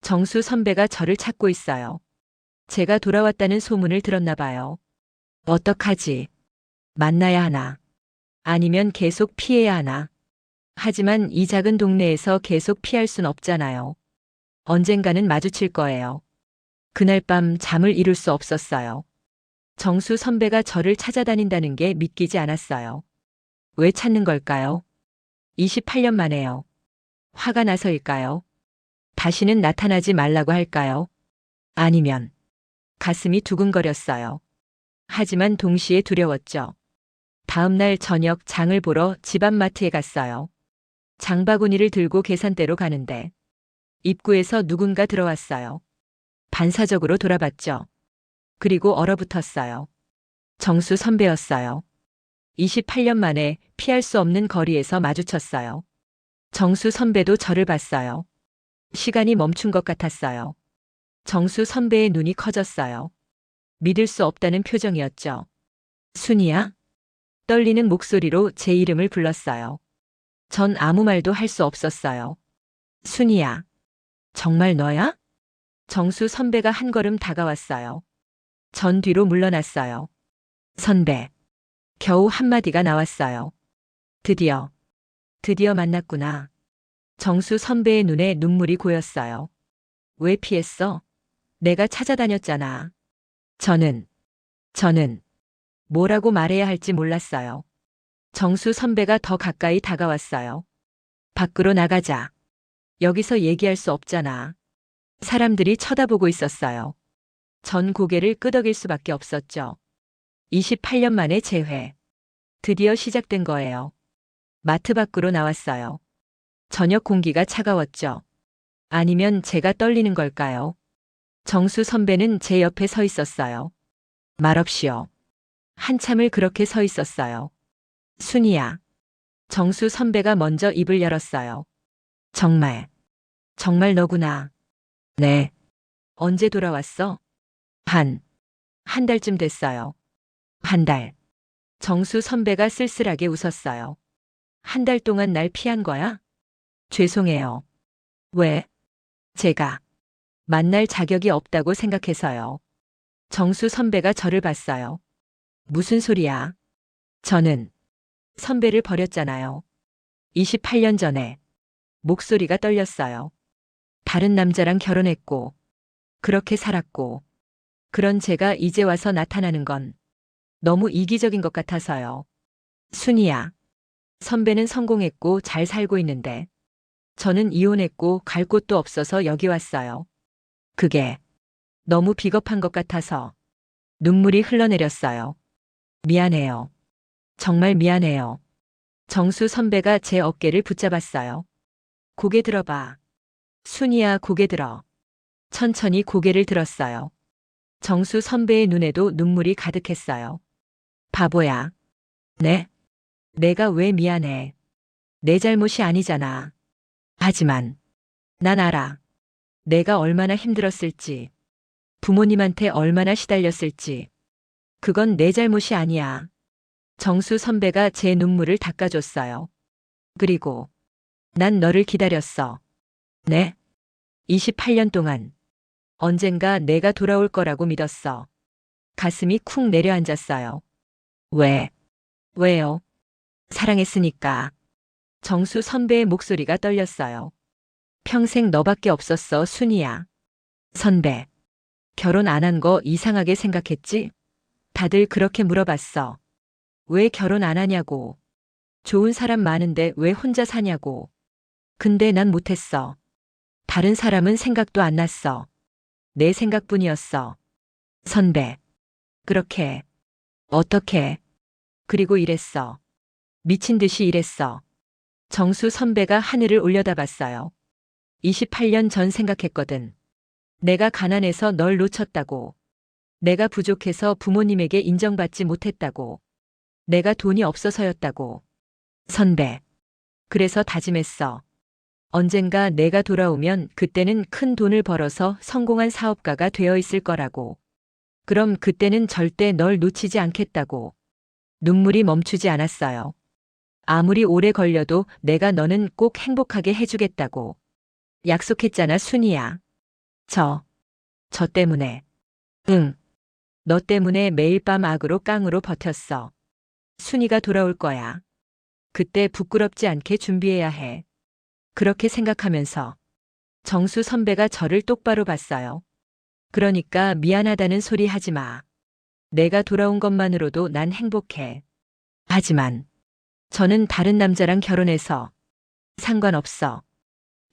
S1: 정수 선배가 저를 찾고 있어요. 제가 돌아왔다는 소문을 들었나 봐요. 어떡하지? 만나야 하나? 아니면 계속 피해야 하나? 하지만 이 작은 동네에서 계속 피할 순 없잖아요. 언젠가는 마주칠 거예요. 그날 밤 잠을 이룰 수 없었어요. 정수 선배가 저를 찾아다닌다는 게 믿기지 않았어요. 왜 찾는 걸까요? 28년 만에요. 화가 나서일까요? 다시는 나타나지 말라고 할까요? 아니면 가슴이 두근거렸어요. 하지만 동시에 두려웠죠. 다음 날 저녁 장을 보러 집 앞 마트에 갔어요. 장바구니를 들고 계산대로 가는데 입구에서 누군가 들어왔어요. 반사적으로 돌아봤죠. 그리고 얼어붙었어요. 정수 선배였어요. 28년 만에 피할 수 없는 거리에서 마주쳤어요. 정수 선배도 저를 봤어요. 시간이 멈춘 것 같았어요. 정수 선배의 눈이 커졌어요. 믿을 수 없다는 표정이었죠. 순이야? 떨리는 목소리로 제 이름을 불렀어요. 전 아무 말도 할 수 없었어요. 순이야. 정말 너야? 정수 선배가 한 걸음 다가왔어요. 전 뒤로 물러났어요. 선배. 겨우 한마디가 나왔어요. 드디어 만났구나. 정수 선배의 눈에 눈물이 고였어요. 왜 피했어? 내가 찾아다녔잖아. 저는 뭐라고 말해야 할지 몰랐어요. 정수 선배가 더 가까이 다가왔어요. 밖으로 나가자. 여기서 얘기할 수 없잖아. 사람들이 쳐다보고 있었어요. 전 고개를 끄덕일 수밖에 없었죠. 28년 만에 재회. 드디어 시작된 거예요. 마트 밖으로 나왔어요. 저녁 공기가 차가웠죠. 아니면 제가 떨리는 걸까요? 정수 선배는 제 옆에 서 있었어요. 말없이요. 한참을 그렇게 서 있었어요. 순이야. 정수 선배가 먼저 입을 열었어요. 정말 너구나. 네. 언제 돌아왔어? 한 달쯤 됐어요. 한 달. 정수 선배가 쓸쓸하게 웃었어요. 한 달 동안 날 피한 거야? 죄송해요. 왜? 제가 만날 자격이 없다고 생각해서요. 정수 선배가 저를 봤어요. 무슨 소리야? 저는 선배를 버렸잖아요. 28년 전에. 목소리가 떨렸어요. 다른 남자랑 결혼했고, 그렇게 살았고, 그런 제가 이제 와서 나타나는 건 너무 이기적인 것 같아서요. 순이야. 선배는 성공했고 잘 살고 있는데, 저는 이혼했고 갈 곳도 없어서 여기 왔어요. 그게 너무 비겁한 것 같아서 눈물이 흘러내렸어요. 미안해요. 정말 미안해요. 정수 선배가 제 어깨를 붙잡았어요. 고개 들어봐. 순이야, 고개 들어. 천천히 고개를 들었어요. 정수 선배의 눈에도 눈물이 가득했어요. 바보야. 네? 내가 왜 미안해. 내 잘못이 아니잖아. 하지만 난 알아. 내가 얼마나 힘들었을지. 부모님한테 얼마나 시달렸을지. 그건 내 잘못이 아니야. 정수 선배가 제 눈물을 닦아줬어요. 그리고 난 너를 기다렸어. 네? 28년 동안. 언젠가 내가 돌아올 거라고 믿었어. 가슴이 쿵 내려앉았어요. 왜요? 사랑했으니까. 정수 선배의 목소리가 떨렸어요. 평생 너밖에 없었어, 순이야. 선배. 결혼 안 한 거 이상하게 생각했지? 다들 그렇게 물어봤어. 왜 결혼 안 하냐고. 좋은 사람 많은데 왜 혼자 사냐고. 근데 난 못했어. 다른 사람은 생각도 안 났어. 내 생각뿐이었어. 선배. 그렇게. 어떻게. 그리고 이랬어. 미친 듯이 일했어. 정수 선배가 하늘을 올려다봤어요. 28년 전 생각했거든. 내가 가난해서 널 놓쳤다고. 내가 부족해서 부모님에게 인정받지 못했다고. 내가 돈이 없어서였다고. 선배. 그래서 다짐했어. 언젠가 내가 돌아오면 그때는 큰 돈을 벌어서 성공한 사업가가 되어 있을 거라고. 그럼 그때는 절대 널 놓치지 않겠다고. 눈물이 멈추지 않았어요. 아무리 오래 걸려도 내가 너는 꼭 행복하게 해주겠다고. 약속했잖아, 순이야. 저 때문에. 응. 너 때문에 매일 밤 악으로 깡으로 버텼어. 순이가 돌아올 거야. 그때 부끄럽지 않게 준비해야 해. 그렇게 생각하면서 정수 선배가 저를 똑바로 봤어요. 그러니까 미안하다는 소리 하지 마. 내가 돌아온 것만으로도 난 행복해. 하지만 저는 다른 남자랑 결혼해서 상관없어.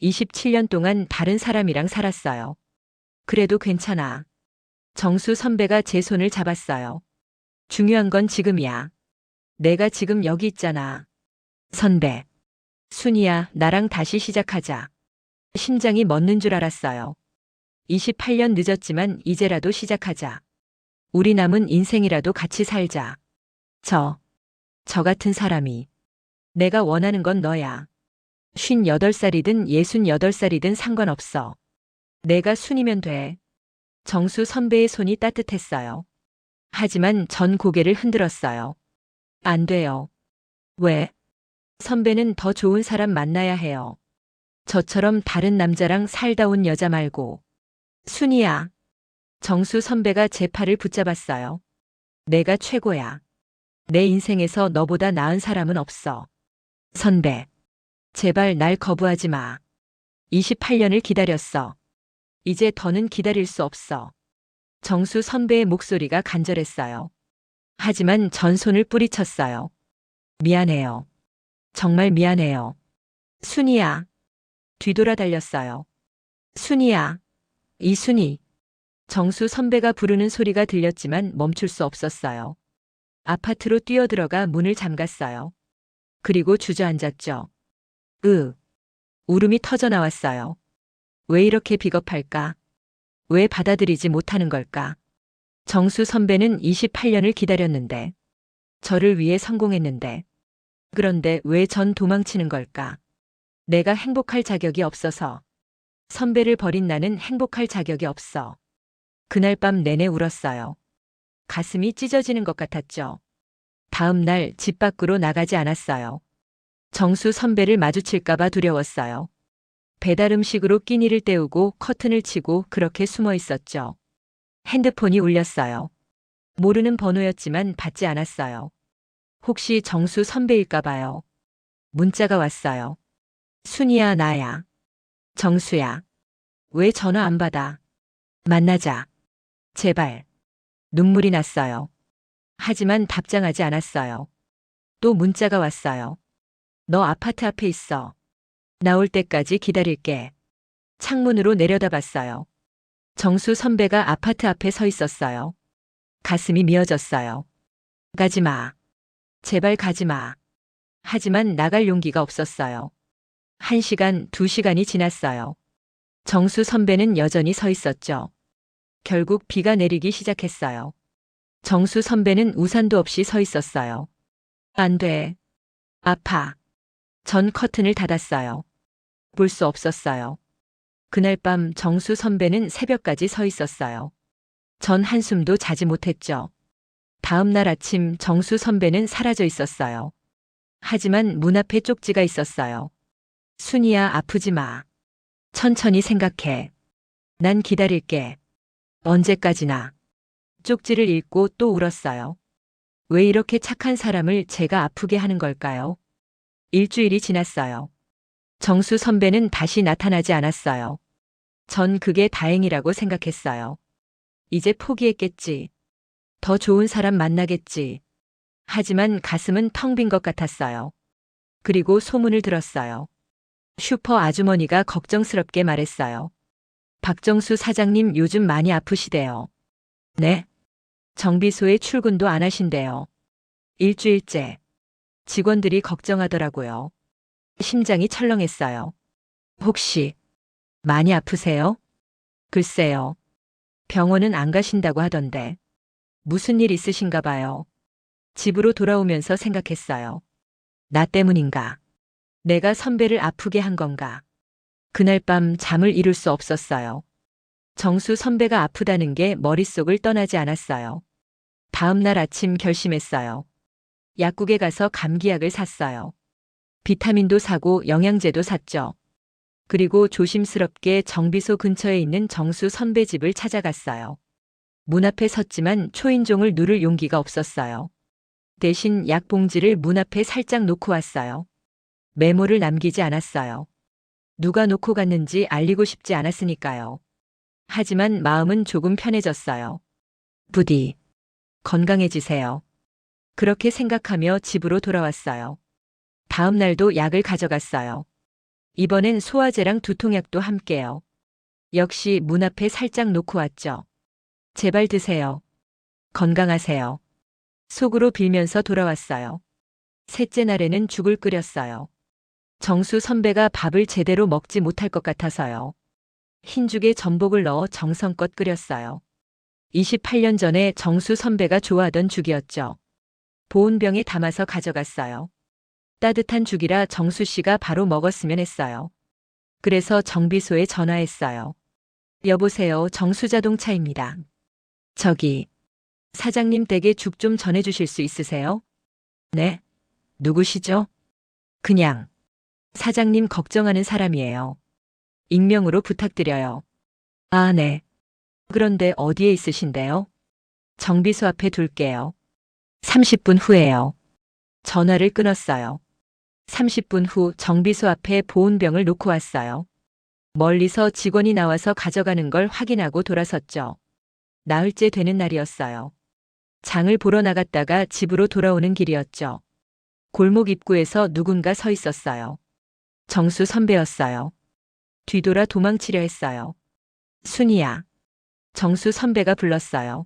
S1: 27년 동안 다른 사람이랑 살았어요. 그래도 괜찮아. 정수 선배가 제 손을 잡았어요. 중요한 건 지금이야. 내가 지금 여기 있잖아. 선배. 순이야, 나랑 다시 시작하자. 심장이 멎는 줄 알았어요. 28년 늦었지만 이제라도 시작하자. 우리 남은 인생이라도 같이 살자. 저 같은 사람이. 내가 원하는 건 너야. 58살이든 68살이든 상관없어. 내가 순이면 돼. 정수 선배의 손이 따뜻했어요. 하지만 전 고개를 흔들었어요. 안 돼요. 왜? 선배는 더 좋은 사람 만나야 해요. 저처럼 다른 남자랑 살다 온 여자 말고. 순이야. 정수 선배가 제 팔을 붙잡았어요. 내가 최고야. 내 인생에서 너보다 나은 사람은 없어. 선배. 제발 날 거부하지 마. 28년을 기다렸어. 이제 더는 기다릴 수 없어. 정수 선배의 목소리가 간절했어요. 하지만 전 손을 뿌리쳤어요. 미안해요. 정말 미안해요. 순이야. 뒤돌아 달렸어요. 순이야. 이순이. 정수 선배가 부르는 소리가 들렸지만 멈출 수 없었어요. 아파트로 뛰어들어가 문을 잠갔어요. 그리고 주저앉았죠. 울음이 터져 나왔어요. 왜 이렇게 비겁할까? 왜 받아들이지 못하는 걸까? 정수 선배는 28년을 기다렸는데, 저를 위해 성공했는데, 그런데 왜 전 도망치는 걸까? 내가 행복할 자격이 없어서. 선배를 버린 나는 행복할 자격이 없어. 그날 밤 내내 울었어요. 가슴이 찢어지는 것 같았죠. 다음 날 집 밖으로 나가지 않았어요. 정수 선배를 마주칠까봐 두려웠어요. 배달 음식으로 끼니를 때우고 커튼을 치고 그렇게 숨어 있었죠. 핸드폰이 울렸어요. 모르는 번호였지만 받지 않았어요. 혹시 정수 선배일까봐요. 문자가 왔어요. 순이야, 나야. 정수야. 왜 전화 안 받아? 만나자. 제발. 눈물이 났어요. 하지만 답장하지 않았어요. 또 문자가 왔어요. 너 아파트 앞에 있어. 나올 때까지 기다릴게. 창문으로 내려다봤어요. 정수 선배가 아파트 앞에 서 있었어요. 가슴이 미어졌어요. 가지 마. 제발 가지 마. 하지만 나갈 용기가 없었어요. 1시간, 2시간이 지났어요. 정수 선배는 여전히 서 있었죠. 결국 비가 내리기 시작했어요. 정수 선배는 우산도 없이 서 있었어요. 안 돼. 아파. 전 커튼을 닫았어요. 볼 수 없었어요. 그날 밤 정수 선배는 새벽까지 서 있었어요. 전 한숨도 자지 못했죠. 다음 날 아침 정수 선배는 사라져 있었어요. 하지만 문 앞에 쪽지가 있었어요. 순이야, 아프지 마. 천천히 생각해. 난 기다릴게. 언제까지나. 쪽지를 읽고 또 울었어요. 왜 이렇게 착한 사람을 제가 아프게 하는 걸까요? 일주일이 지났어요. 정수 선배는 다시 나타나지 않았어요. 전 그게 다행이라고 생각했어요. 이제 포기했겠지. 더 좋은 사람 만나겠지. 하지만 가슴은 텅 빈 것 같았어요. 그리고 소문을 들었어요. 슈퍼 아주머니가 걱정스럽게 말했어요. 박정수 사장님 요즘 많이 아프시대요. 네? 정비소에 출근도 안 하신대요. 일주일째. 직원들이 걱정하더라고요. 심장이 철렁했어요. 혹시 많이 아프세요? 글쎄요. 병원은 안 가신다고 하던데. 무슨 일 있으신가 봐요. 집으로 돌아오면서 생각했어요. 나 때문인가? 내가 선배를 아프게 한 건가? 그날 밤 잠을 이룰 수 없었어요. 정수 선배가 아프다는 게 머릿속을 떠나지 않았어요. 다음 날 아침 결심했어요. 약국에 가서 감기약을 샀어요. 비타민도 사고 영양제도 샀죠. 그리고 조심스럽게 정비소 근처에 있는 정수 선배 집을 찾아갔어요. 문 앞에 섰지만 초인종을 누를 용기가 없었어요. 대신 약 봉지를 문 앞에 살짝 놓고 왔어요. 메모를 남기지 않았어요. 누가 놓고 갔는지 알리고 싶지 않았으니까요. 하지만 마음은 조금 편해졌어요. 부디 건강해지세요. 그렇게 생각하며 집으로 돌아왔어요. 다음 날도 약을 가져갔어요. 이번엔 소화제랑 두통약도 함께요. 역시 문 앞에 살짝 놓고 왔죠. 제발 드세요. 건강하세요. 속으로 빌면서 돌아왔어요. 셋째 날에는 죽을 끓였어요. 정수 선배가 밥을 제대로 먹지 못할 것 같아서요. 흰죽에 전복을 넣어 정성껏 끓였어요. 28년 전에 정수 선배가 좋아하던 죽이었죠. 보온병에 담아서 가져갔어요. 따뜻한 죽이라 정수 씨가 바로 먹었으면 했어요. 그래서 정비소에 전화했어요. 여보세요, 정수자동차입니다. 저기, 사장님 댁에 죽 좀 전해주실 수 있으세요? 네? 누구시죠? 그냥, 사장님 걱정하는 사람이에요. 익명으로 부탁드려요. 아, 네. 그런데 어디에 있으신데요? 정비소 앞에 둘게요. 30분 후에요. 전화를 끊었어요. 30분 후 정비소 앞에 보온병을 놓고 왔어요. 멀리서 직원이 나와서 가져가는 걸 확인하고 돌아섰죠. 나흘째 되는 날이었어요. 장을 보러 나갔다가 집으로 돌아오는 길이었죠. 골목 입구에서 누군가 서 있었어요. 정수 선배였어요. 뒤돌아 도망치려 했어요. 순이야. 정수 선배가 불렀어요.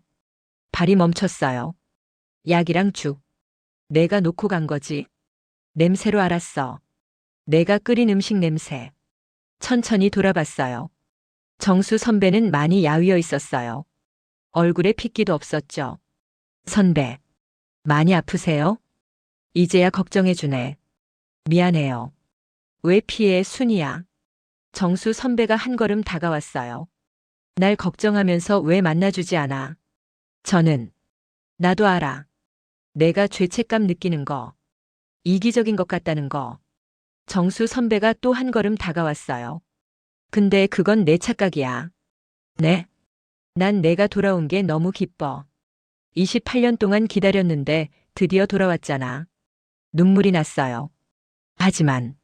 S1: 발이 멈췄어요. 약이랑 죽. 내가 놓고 간 거지. 냄새로 알았어. 내가 끓인 음식 냄새. 천천히 돌아봤어요. 정수 선배는 많이 야위어 있었어요. 얼굴에 핏기도 없었죠. 선배, 많이 아프세요? 이제야 걱정해주네. 미안해요. 왜 피해, 순이야? 정수 선배가 한 걸음 다가왔어요. 날 걱정하면서 왜 만나주지 않아? 저는, 나도 알아. 내가 죄책감 느끼는 거. 이기적인 것 같다는 거. 정수 선배가 또 한 걸음 다가왔어요. 근데 그건 내 착각이야. 네? 난 내가 돌아온 게 너무 기뻐. 28년 동안 기다렸는데 드디어 돌아왔잖아. 눈물이 났어요. 하지만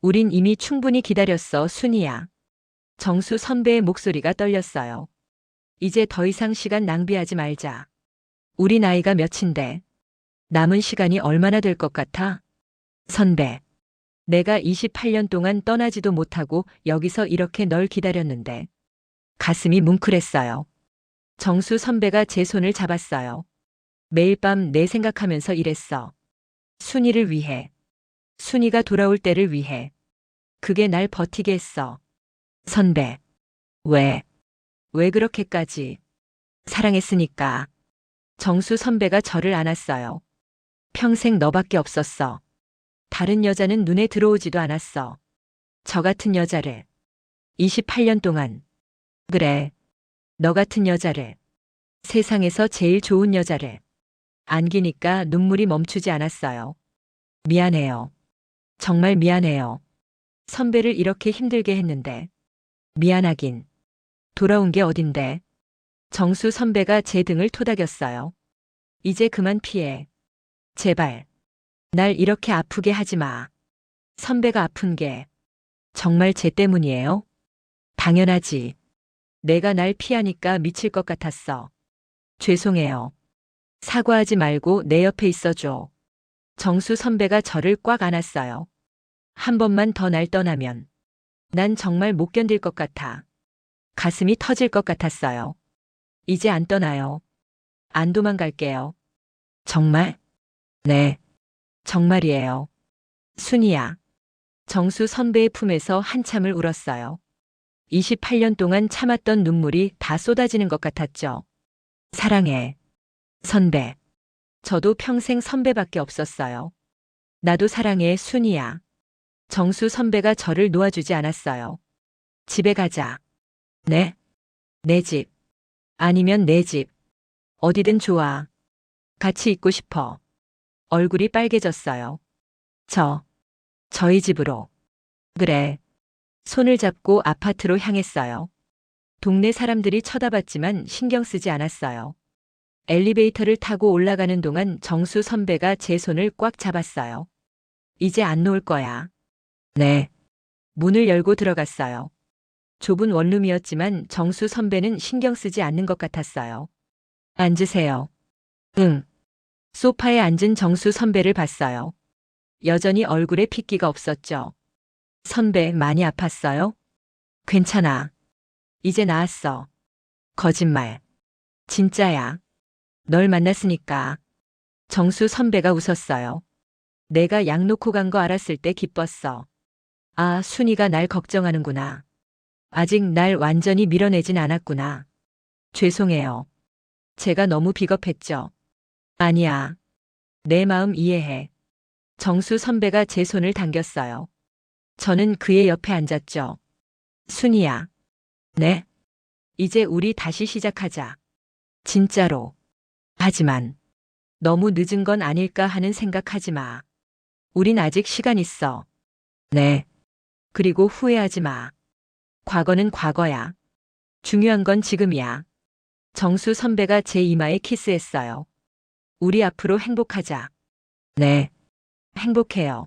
S1: 우린 이미 충분히 기다렸어, 순이야. 정수 선배의 목소리가 떨렸어요. 이제 더 이상 시간 낭비하지 말자. 우리 나이가 몇인데 남은 시간이 얼마나 될 것 같아? 선배, 내가 28년 동안 떠나지도 못하고 여기서 이렇게 널 기다렸는데 가슴이 뭉클했어요. 정수 선배가 제 손을 잡았어요. 매일 밤 내 생각하면서 일했어. 순이를 위해. 순이가 돌아올 때를 위해. 그게 날 버티게 했어. 선배. 왜 그렇게까지. 사랑했으니까. 정수 선배가 저를 안았어요. 평생 너밖에 없었어. 다른 여자는 눈에 들어오지도 않았어. 저 같은 여자를. 28년 동안. 그래. 너 같은 여자를. 세상에서 제일 좋은 여자를. 안기니까 눈물이 멈추지 않았어요. 미안해요. 정말 미안해요. 선배를 이렇게 힘들게 했는데. 미안하긴. 돌아온 게 어딘데. 정수 선배가 제 등을 토닥였어요. 이제 그만 피해. 제발. 날 이렇게 아프게 하지 마. 선배가 아픈 게 정말 쟤 때문이에요? 당연하지. 내가 날 피하니까 미칠 것 같았어. 죄송해요. 사과하지 말고 내 옆에 있어줘. 정수 선배가 저를 꽉 안았어요. 한 번만 더 날 떠나면 난 정말 못 견딜 것 같아. 가슴이 터질 것 같았어요. 이제 안 떠나요. 안 도망갈게요. 정말? 네. 정말이에요. 순이야. 정수 선배의 품에서 한참을 울었어요. 28년 동안 참았던 눈물이 다 쏟아지는 것 같았죠. 사랑해. 선배. 저도 평생 선배밖에 없었어요. 나도 사랑해, 순이야. 정수 선배가 저를 놓아주지 않았어요. 집에 가자. 네? 내 집. 아니면 내 집. 어디든 좋아. 같이 있고 싶어. 얼굴이 빨개졌어요. 저희 집으로. 그래. 손을 잡고 아파트로 향했어요. 동네 사람들이 쳐다봤지만 신경 쓰지 않았어요. 엘리베이터를 타고 올라가는 동안 정수 선배가 제 손을 꽉 잡았어요. 이제 안 놓을 거야. 네. 문을 열고 들어갔어요. 좁은 원룸이었지만 정수 선배는 신경 쓰지 않는 것 같았어요. 앉으세요. 응. 소파에 앉은 정수 선배를 봤어요. 여전히 얼굴에 핏기가 없었죠. 선배, 많이 아팠어요? 괜찮아. 이제 나았어. 거짓말. 진짜야. 널 만났으니까. 정수 선배가 웃었어요. 내가 약 놓고 간 거 알았을 때 기뻤어. 아, 순이가 날 걱정하는구나. 아직 날 완전히 밀어내진 않았구나. 죄송해요. 제가 너무 비겁했죠. 아니야. 내 마음 이해해. 정수 선배가 제 손을 당겼어요. 저는 그의 옆에 앉았죠. 순이야. 네. 이제 우리 다시 시작하자. 진짜로. 하지만 너무 늦은 건 아닐까 하는 생각하지 마. 우린 아직 시간 있어. 네. 그리고 후회하지 마. 과거는 과거야. 중요한 건 지금이야. 정수 선배가 제 이마에 키스했어요. 우리 앞으로 행복하자. 네. 행복해요.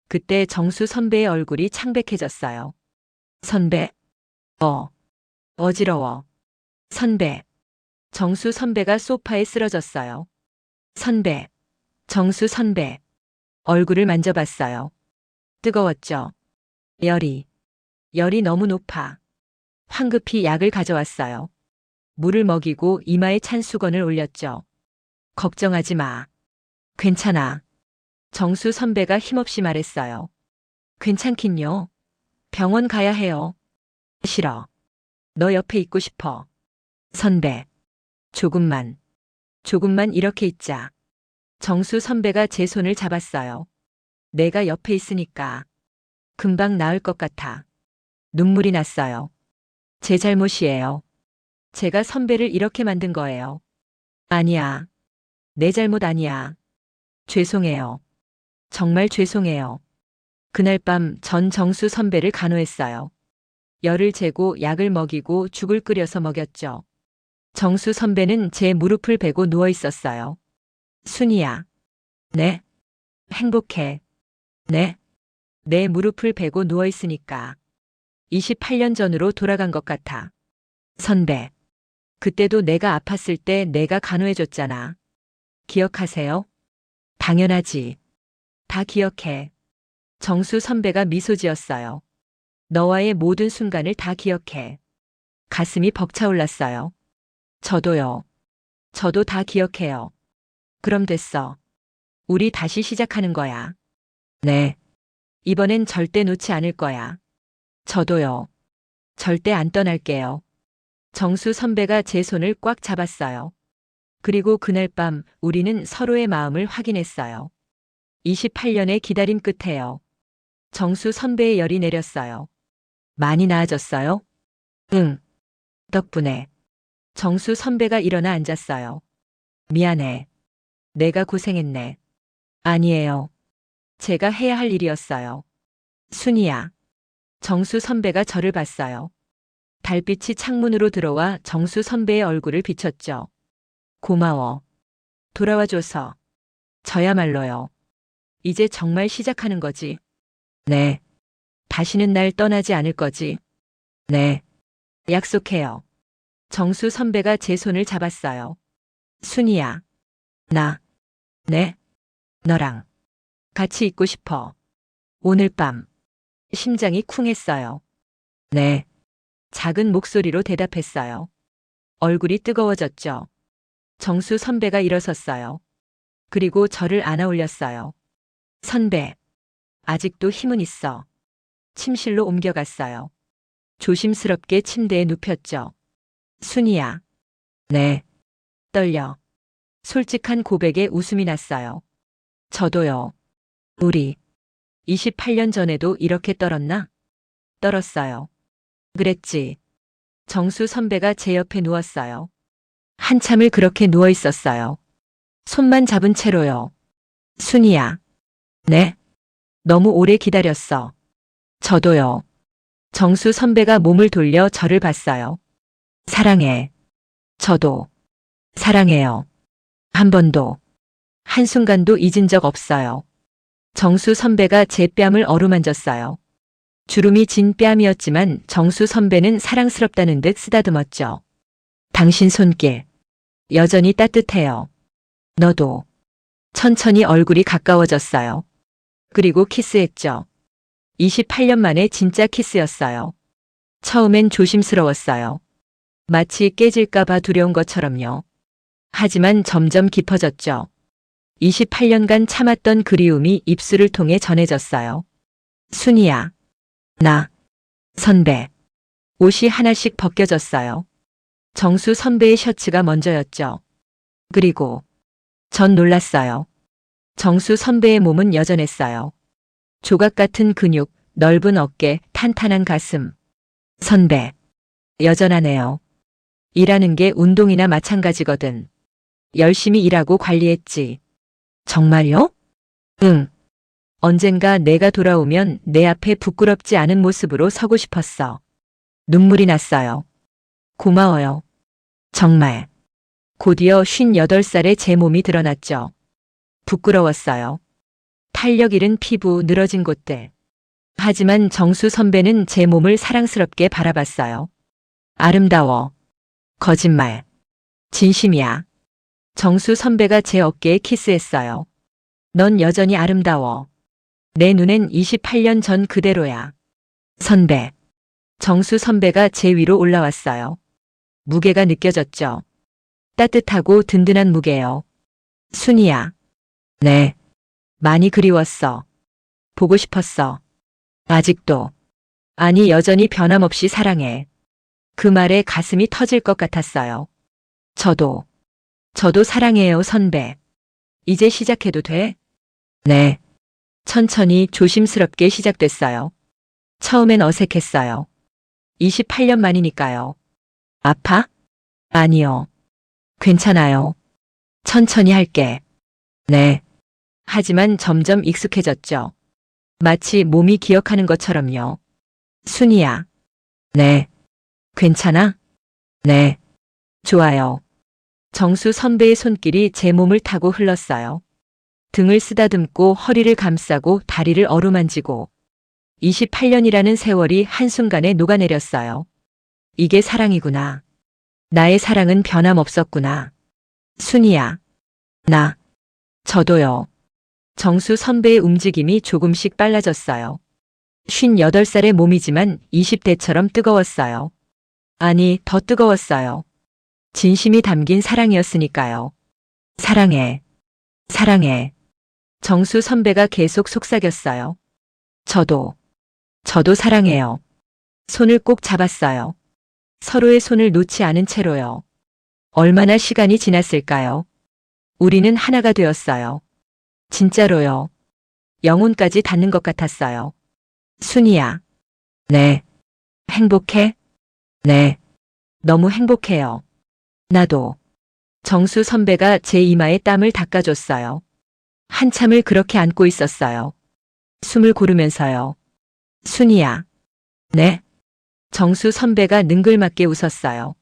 S1: 그때 정수 선배의 얼굴이 창백해졌어요. 선배. 어지러워. 선배. 정수 선배가 소파에 쓰러졌어요. 선배. 정수 선배. 얼굴을 만져봤어요. 뜨거웠죠. 열이 너무 높아. 황급히 약을 가져왔어요. 물을 먹이고 이마에 찬 수건을 올렸죠. 걱정하지 마. 괜찮아. 정수 선배가 힘없이 말했어요. 괜찮긴요. 병원 가야 해요. 싫어. 너 옆에 있고 싶어. 선배. 조금만 이렇게 있자. 정수 선배가 제 손을 잡았어요. 내가 옆에 있으니까. 금방 나을 것 같아. 눈물이 났어요. 제 잘못이에요. 제가 선배를 이렇게 만든 거예요. 아니야. 내 잘못 아니야. 죄송해요. 정말 죄송해요. 그날 밤 전 정수 선배를 간호했어요. 열을 재고 약을 먹이고 죽을 끓여서 먹였죠. 정수 선배는 제 무릎을 베고 누워 있었어요. 순이야. 네. 행복해. 네. 내 무릎을 베고 누워 있으니까. 28년 전으로 돌아간 것 같아. 선배. 그때도 내가 아팠을 때 내가 간호해줬잖아. 기억하세요? 당연하지. 다 기억해. 정수 선배가 미소 지었어요. 너와의 모든 순간을 다 기억해. 가슴이 벅차올랐어요. 저도요. 저도 다 기억해요. 그럼 됐어. 우리 다시 시작하는 거야. 네. 이번엔 절대 놓지 않을 거야. 저도요. 절대 안 떠날게요. 정수 선배가 제 손을 꽉 잡았어요. 그리고 그날 밤 우리는 서로의 마음을 확인했어요. 28년의 기다림 끝에요. 정수 선배의 열이 내렸어요. 많이 나아졌어요? 응. 덕분에. 정수 선배가 일어나 앉았어요. 미안해. 내가 고생했네. 아니에요. 제가 해야 할 일이었어요. 순이야. 정수 선배가 저를 봤어요. 달빛이 창문으로 들어와 정수 선배의 얼굴을 비췄죠. 고마워. 돌아와줘서. 저야말로요. 이제 정말 시작하는 거지. 네. 다시는 날 떠나지 않을 거지. 네. 약속해요. 정수 선배가 제 손을 잡았어요. 순이야. 네. 너랑 같이 있고 싶어. 오늘 밤. 심장이 쿵했어요. 네. 작은 목소리로 대답했어요. 얼굴이 뜨거워졌죠. 정수 선배가 일어섰어요. 그리고 저를 안아 올렸어요. 선배. 아직도 힘은 있어. 침실로 옮겨갔어요. 조심스럽게 침대에 눕혔죠. 순이야. 네. 떨려. 솔직한 고백에 웃음이 났어요. 저도요. 우리 28년 전에도 이렇게 떨었나? 떨었어요. 그랬지. 정수 선배가 제 옆에 누웠어요. 한참을 그렇게 누워 있었어요. 손만 잡은 채로요. 순이야. 네. 너무 오래 기다렸어. 저도요. 정수 선배가 몸을 돌려 저를 봤어요. 사랑해. 저도. 사랑해요. 한 번도. 한순간도 잊은 적 없어요. 정수 선배가 제 뺨을 어루만졌어요. 주름이 진 뺨이었지만 정수 선배는 사랑스럽다는 듯 쓰다듬었죠. 당신 손길. 여전히 따뜻해요. 너도. 천천히 얼굴이 가까워졌어요. 그리고 키스했죠. 28년 만에 진짜 키스였어요. 처음엔 조심스러웠어요. 마치 깨질까봐 두려운 것처럼요. 하지만 점점 깊어졌죠. 28년간 참았던 그리움이 입술을 통해 전해졌어요. 순이야. 나. 선배. 옷이 하나씩 벗겨졌어요. 정수 선배의 셔츠가 먼저였죠. 그리고 전 놀랐어요. 정수 선배의 몸은 여전했어요. 조각 같은 근육, 넓은 어깨, 탄탄한 가슴. 선배. 여전하네요. 일하는 게 운동이나 마찬가지거든. 열심히 일하고 관리했지. 정말요? 응. 언젠가 내가 돌아오면 내 앞에 부끄럽지 않은 모습으로 서고 싶었어. 눈물이 났어요. 고마워요. 정말. 곧이어 58살의 제 몸이 드러났죠. 부끄러웠어요. 탄력 잃은 피부, 늘어진 곳들. 하지만 정수 선배는 제 몸을 사랑스럽게 바라봤어요. 아름다워. 거짓말. 진심이야. 정수 선배가 제 어깨에 키스했어요. 넌 여전히 아름다워. 내 눈엔 28년 전 그대로야. 선배. 정수 선배가 제 위로 올라왔어요. 무게가 느껴졌죠. 따뜻하고 든든한 무게요. 순이야. 네. 많이 그리웠어. 보고 싶었어. 아직도. 아니, 여전히 변함없이 사랑해. 그 말에 가슴이 터질 것 같았어요. 저도 사랑해요, 선배. 이제 시작해도 돼? 네. 천천히 조심스럽게 시작됐어요. 처음엔 어색했어요. 28년 만이니까요. 아파? 아니요. 괜찮아요. 천천히 할게. 네. 하지만 점점 익숙해졌죠. 마치 몸이 기억하는 것처럼요. 순이야. 네. 괜찮아? 네. 좋아요. 정수 선배의 손길이 제 몸을 타고 흘렀어요. 등을 쓰다듬고 허리를 감싸고 다리를 어루만지고 28년이라는 세월이 한순간에 녹아내렸어요. 이게 사랑이구나. 나의 사랑은 변함없었구나. 순이야. 나. 저도요. 정수 선배의 움직임이 조금씩 빨라졌어요. 58살의 몸이지만 20대처럼 뜨거웠어요. 아니, 더 뜨거웠어요. 진심이 담긴 사랑이었으니까요. 사랑해. 사랑해. 정수 선배가 계속 속삭였어요. 저도 사랑해요. 손을 꼭 잡았어요. 서로의 손을 놓지 않은 채로요. 얼마나 시간이 지났을까요? 우리는 하나가 되었어요. 진짜로요. 영혼까지 닿는 것 같았어요. 순이야. 네. 행복해? 네. 너무 행복해요. 나도. 정수 선배가 제 이마에 땀을 닦아줬어요. 한참을 그렇게 안고 있었어요. 숨을 고르면서요. 순이야. 네. 정수 선배가 능글맞게 웃었어요.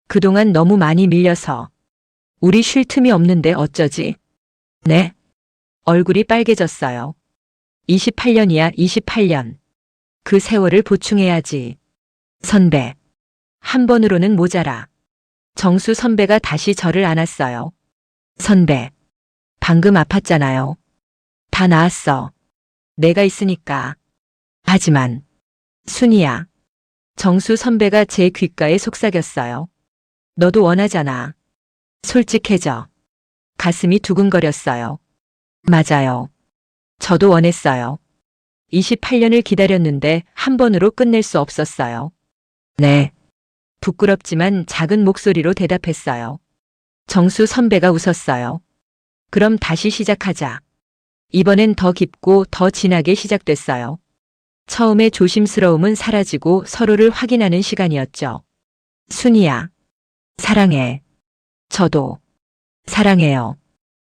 S1: 그동안 너무 많이 밀려서. 우리 쉴 틈이 없는데 어쩌지? 네. 얼굴이 빨개졌어요. 28년이야, 28년. 그 세월을 보충해야지. 선배. 한 번으로는 모자라. 정수 선배가 다시 저를 안았어요. 선배. 방금 아팠잖아요. 다 나았어. 내가 있으니까. 하지만. 순이야. 정수 선배가 제 귓가에 속삭였어요. 너도 원하잖아. 솔직해져. 가슴이 두근거렸어요. 맞아요. 저도 원했어요. 28년을 기다렸는데 한 번으로 끝낼 수 없었어요. 네. 부끄럽지만 작은 목소리로 대답했어요. 정수 선배가 웃었어요. 그럼 다시 시작하자. 이번엔 더 깊고 더 진하게 시작됐어요. 처음에 조심스러움은 사라지고 서로를 확인하는 시간이었죠. 순이야. 사랑해. 저도. 사랑해요.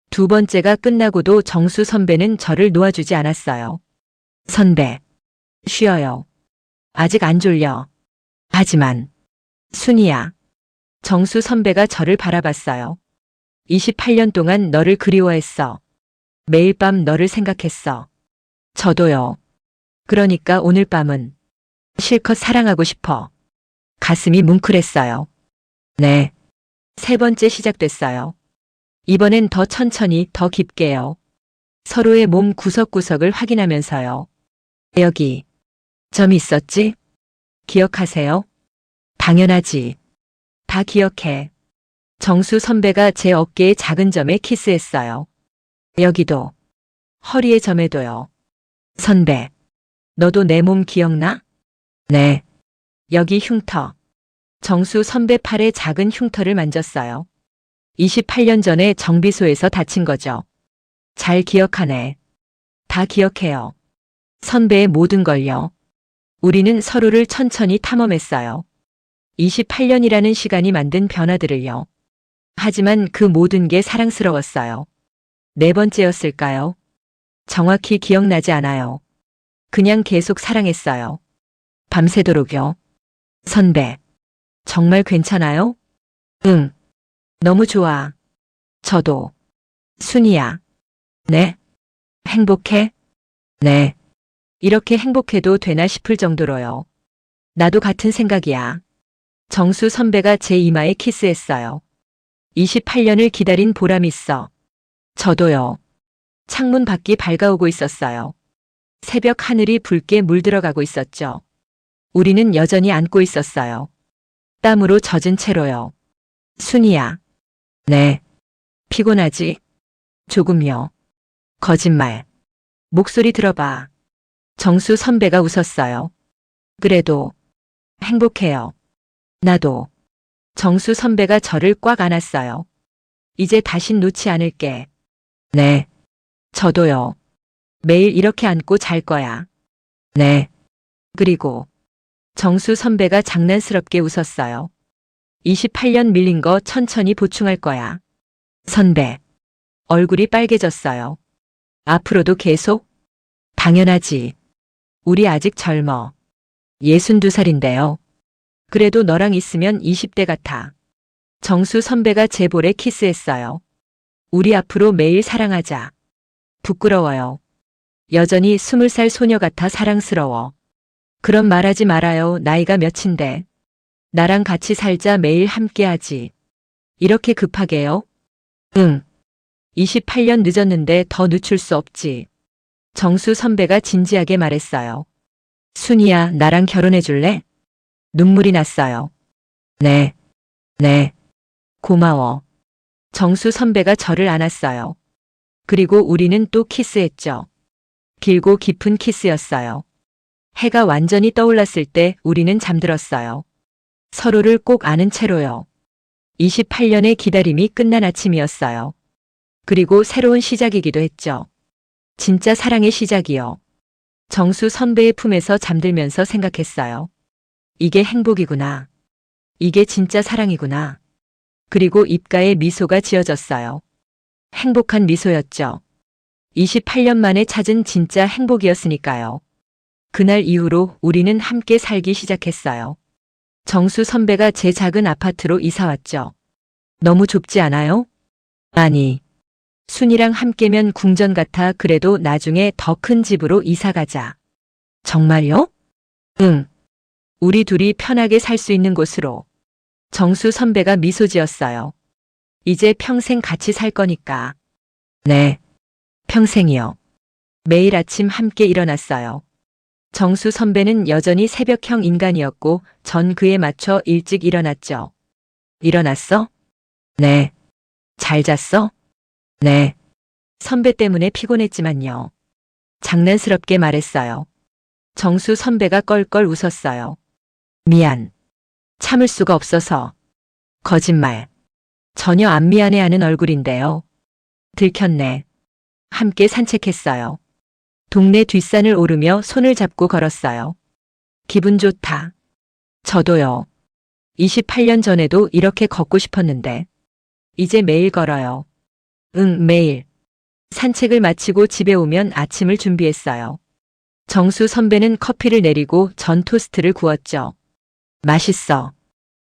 S1: 두 번째가 끝나고도 정수 선배는 저를 놓아주지 않았어요. 선배. 쉬어요. 아직 안 졸려. 하지만. 순이야. 정수 선배가 저를 바라봤어요. 28년 동안 너를 그리워했어. 매일 밤 너를 생각했어. 저도요. 그러니까 오늘 밤은 실컷 사랑하고 싶어. 가슴이 뭉클했어요. 네. 세 번째 시작됐어요. 이번엔 더 천천히, 더 깊게요. 서로의 몸 구석구석을 확인하면서요. 여기 점 있었지? 기억하세요? 당연하지. 다 기억해. 정수 선배가 제 어깨의 작은 점에 키스했어요. 여기도. 허리에 점에도요. 선배, 너도 내 몸 기억나? 네. 여기 흉터. 정수 선배 팔에 작은 흉터를 만졌어요. 28년 전에 정비소에서 다친 거죠. 잘 기억하네. 다 기억해요. 선배의 모든 걸요. 우리는 서로를 천천히 탐험했어요. 28년이라는 시간이 만든 변화들을요. 하지만 그 모든 게 사랑스러웠어요. 네 번째였을까요? 정확히 기억나지 않아요. 그냥 계속 사랑했어요. 밤새도록요. 선배, 정말 괜찮아요? 응. 너무 좋아. 저도. 순이야. 네. 행복해? 네. 이렇게 행복해도 되나 싶을 정도로요. 나도 같은 생각이야. 정수 선배가 제 이마에 키스했어요. 28년을 기다린 보람 있어. 저도요. 창문 밖이 밝아오고 있었어요. 새벽 하늘이 붉게 물들어가고 있었죠. 우리는 여전히 안고 있었어요. 땀으로 젖은 채로요. 순이야. 네. 피곤하지? 조금요. 거짓말. 목소리 들어봐. 정수 선배가 웃었어요. 그래도 행복해요. 나도. 정수 선배가 저를 꽉 안았어요. 이제 다신 놓지 않을게. 네. 저도요. 매일 이렇게 안고 잘 거야. 네. 그리고 정수 선배가 장난스럽게 웃었어요. 28년 밀린 거 천천히 보충할 거야. 선배. 얼굴이 빨개졌어요. 앞으로도 계속? 당연하지. 우리 아직 젊어. 62살인데요. 그래도 너랑 있으면 20대 같아. 정수 선배가 제 볼에 키스했어요. 우리 앞으로 매일 사랑하자. 부끄러워요. 여전히 20살 소녀 같아 사랑스러워. 그런 말하지 말아요. 나이가 몇인데. 나랑 같이 살자. 매일 함께하지. 이렇게 급하게요? 응. 28년 늦었는데 더 늦출 수 없지. 정수 선배가 진지하게 말했어요. 순이야, 나랑 결혼해 줄래? 눈물이 났어요. 네. 네. 고마워. 정수 선배가 저를 안았어요. 그리고 우리는 또 키스했죠. 길고 깊은 키스였어요. 해가 완전히 떠올랐을 때 우리는 잠들었어요. 서로를 꼭 아는 채로요. 28년의 기다림이 끝난 아침이었어요. 그리고 새로운 시작이기도 했죠. 진짜 사랑의 시작이요. 정수 선배의 품에서 잠들면서 생각했어요. 이게 행복이구나. 이게 진짜 사랑이구나. 그리고 입가에 미소가 지어졌어요. 행복한 미소였죠. 28년 만에 찾은 진짜 행복이었으니까요. 그날 이후로 우리는 함께 살기 시작했어요. 정수 선배가 제 작은 아파트로 이사 왔죠. 너무 좁지 않아요? 아니. 순이랑 함께면 궁전 같아. 그래도 나중에 더 큰 집으로 이사 가자. 정말요? 응. 우리 둘이 편하게 살 수 있는 곳으로. 정수 선배가 미소 지었어요. 이제 평생 같이 살 거니까. 네. 평생이요. 매일 아침 함께 일어났어요. 정수 선배는 여전히 새벽형 인간이었고 전 그에 맞춰 일찍 일어났죠. 일어났어? 네. 잘 잤어? 네. 선배 때문에 피곤했지만요. 장난스럽게 말했어요. 정수 선배가 껄껄 웃었어요. 미안. 참을 수가 없어서. 거짓말. 전혀 안 미안해하는 얼굴인데요. 들켰네. 함께 산책했어요. 동네 뒷산을 오르며 손을 잡고 걸었어요. 기분 좋다. 저도요. 28년 전에도 이렇게 걷고 싶었는데. 이제 매일 걸어요. 응, 매일. 산책을 마치고 집에 오면 아침을 준비했어요. 정수 선배는 커피를 내리고 전 토스트를 구웠죠. 맛있어.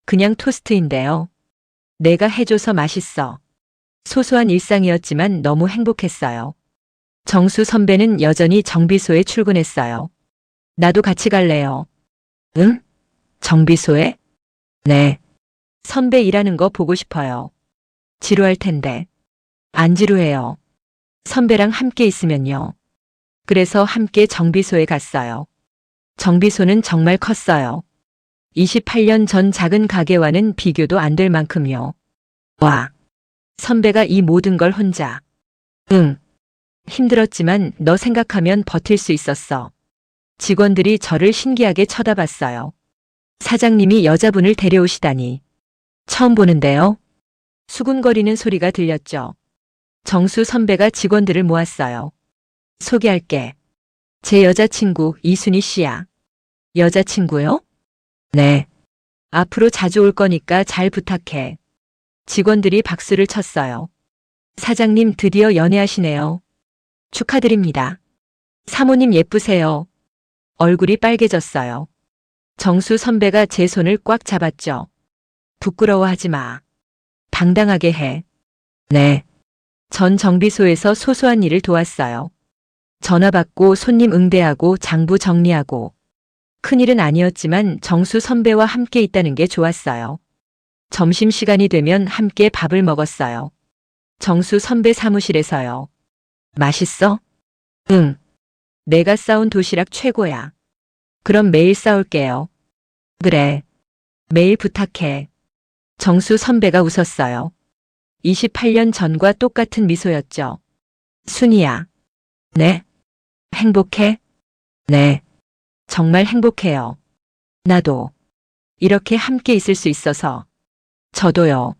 S1: 그냥 토스트인데요. 내가 해줘서 맛있어. 소소한 일상이었지만 너무 행복했어요. 정수 선배는 여전히 정비소에 출근했어요. 나도 같이 갈래요. 응? 정비소에? 네. 선배 일하는 거 보고 싶어요. 지루할 텐데. 안 지루해요. 선배랑 함께 있으면요. 그래서 함께 정비소에 갔어요. 정비소는 정말 컸어요. 28년 전 작은 가게와는 비교도 안 될 만큼요. 와. 선배가 이 모든 걸 혼자. 응. 힘들었지만 너 생각하면 버틸 수 있었어. 직원들이 저를 신기하게 쳐다봤어요. 사장님이 여자분을 데려오시다니. 처음 보는데요. 수군거리는 소리가 들렸죠. 정수 선배가 직원들을 모았어요. 소개할게. 제 여자친구 이순희 씨야. 여자친구요? 네. 앞으로 자주 올 거니까 잘 부탁해. 직원들이 박수를 쳤어요. 사장님 드디어 연애하시네요. 축하드립니다. 사모님 예쁘세요. 얼굴이 빨개졌어요. 정수 선배가 제 손을 꽉 잡았죠. 부끄러워하지 마. 당당하게 해. 네. 전 정비소에서 소소한 일을 도왔어요. 전화 받고 손님 응대하고 장부 정리하고. 큰일은 아니었지만 정수 선배와 함께 있다는 게 좋았어요. 점심시간이 되면 함께 밥을 먹었어요. 정수 선배 사무실에서요. 맛있어? 응. 내가 싸운 도시락 최고야. 그럼 매일 싸올게요. 그래. 매일 부탁해. 정수 선배가 웃었어요. 28년 전과 똑같은 미소였죠. 순이야. 네. 행복해? 네. 정말 행복해요. 나도. 이렇게 함께 있을 수 있어서. 저도요.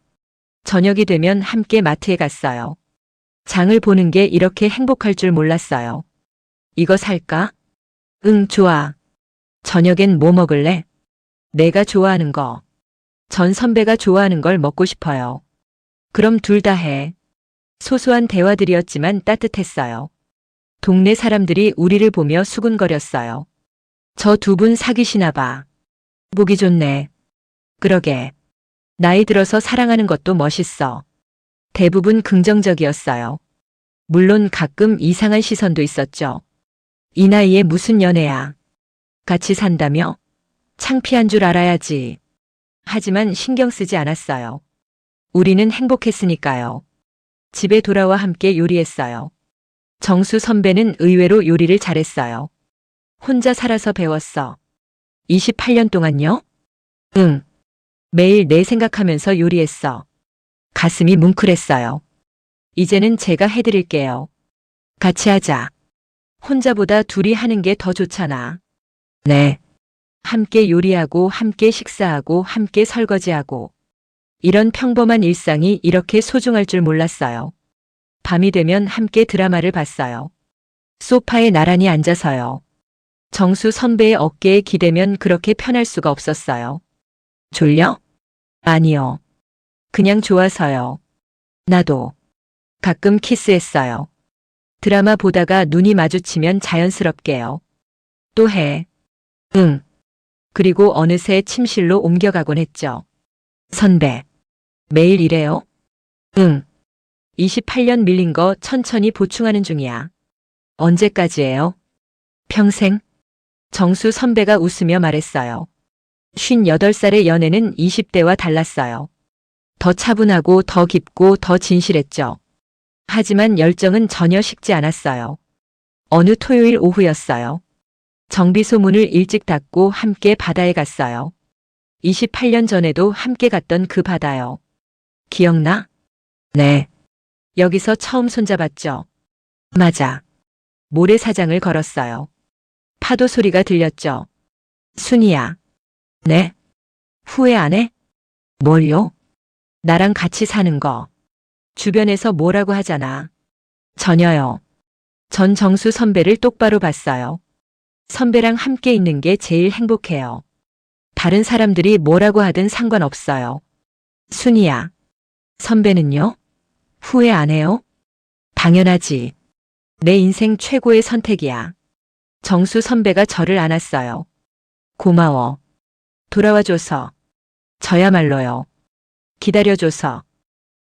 S1: 저녁이 되면 함께 마트에 갔어요. 장을 보는 게 이렇게 행복할 줄 몰랐어요. 이거 살까? 응, 좋아. 저녁엔 뭐 먹을래? 내가 좋아하는 거. 전 선배가 좋아하는 걸 먹고 싶어요. 그럼 둘 다 해. 소소한 대화들이었지만 따뜻했어요. 동네 사람들이 우리를 보며 수군거렸어요. 저 두 분 사귀시나 봐. 보기 좋네. 그러게. 나이 들어서 사랑하는 것도 멋있어. 대부분 긍정적이었어요. 물론 가끔 이상한 시선도 있었죠. 이 나이에 무슨 연애야. 같이 산다며? 창피한 줄 알아야지. 하지만 신경 쓰지 않았어요. 우리는 행복했으니까요. 집에 돌아와 함께 요리했어요. 정수 선배는 의외로 요리를 잘했어요. 혼자 살아서 배웠어. 28년 동안요? 응. 매일 내 생각하면서 요리했어. 가슴이 뭉클했어요. 이제는 제가 해드릴게요. 같이 하자. 혼자보다 둘이 하는 게 더 좋잖아. 네. 함께 요리하고 함께 식사하고 함께 설거지하고. 이런 평범한 일상이 이렇게 소중할 줄 몰랐어요. 밤이 되면 함께 드라마를 봤어요. 소파에 나란히 앉아서요. 정수 선배의 어깨에 기대면 그렇게 편할 수가 없었어요. 졸려? 아니요. 그냥 좋아서요. 나도. 가끔 키스했어요. 드라마 보다가 눈이 마주치면 자연스럽게요. 또 해. 응. 그리고 어느새 침실로 옮겨가곤 했죠. 선배. 매일 이래요? 응. 28년 밀린 거 천천히 보충하는 중이야. 언제까지예요? 평생? 정수 선배가 웃으며 말했어요. 58살의 연애는 20대와 달랐어요. 더 차분하고 더 깊고 더 진실했죠. 하지만 열정은 전혀 식지 않았어요. 어느 토요일 오후였어요. 정비소 문을 일찍 닫고 함께 바다에 갔어요. 28년 전에도 함께 갔던 그 바다요. 기억나? 네. 여기서 처음 손잡았죠. 맞아. 모래사장을 걸었어요. 파도 소리가 들렸죠. 순이야. 네. 후회 안 해? 뭘요? 나랑 같이 사는 거. 주변에서 뭐라고 하잖아. 전혀요. 전 정수 선배를 똑바로 봤어요. 선배랑 함께 있는 게 제일 행복해요. 다른 사람들이 뭐라고 하든 상관없어요. 순이야. 선배는요? 후회 안 해요? 당연하지. 내 인생 최고의 선택이야. 정수 선배가 저를 안았어요. 고마워. 돌아와줘서. 저야말로요. 기다려줘서.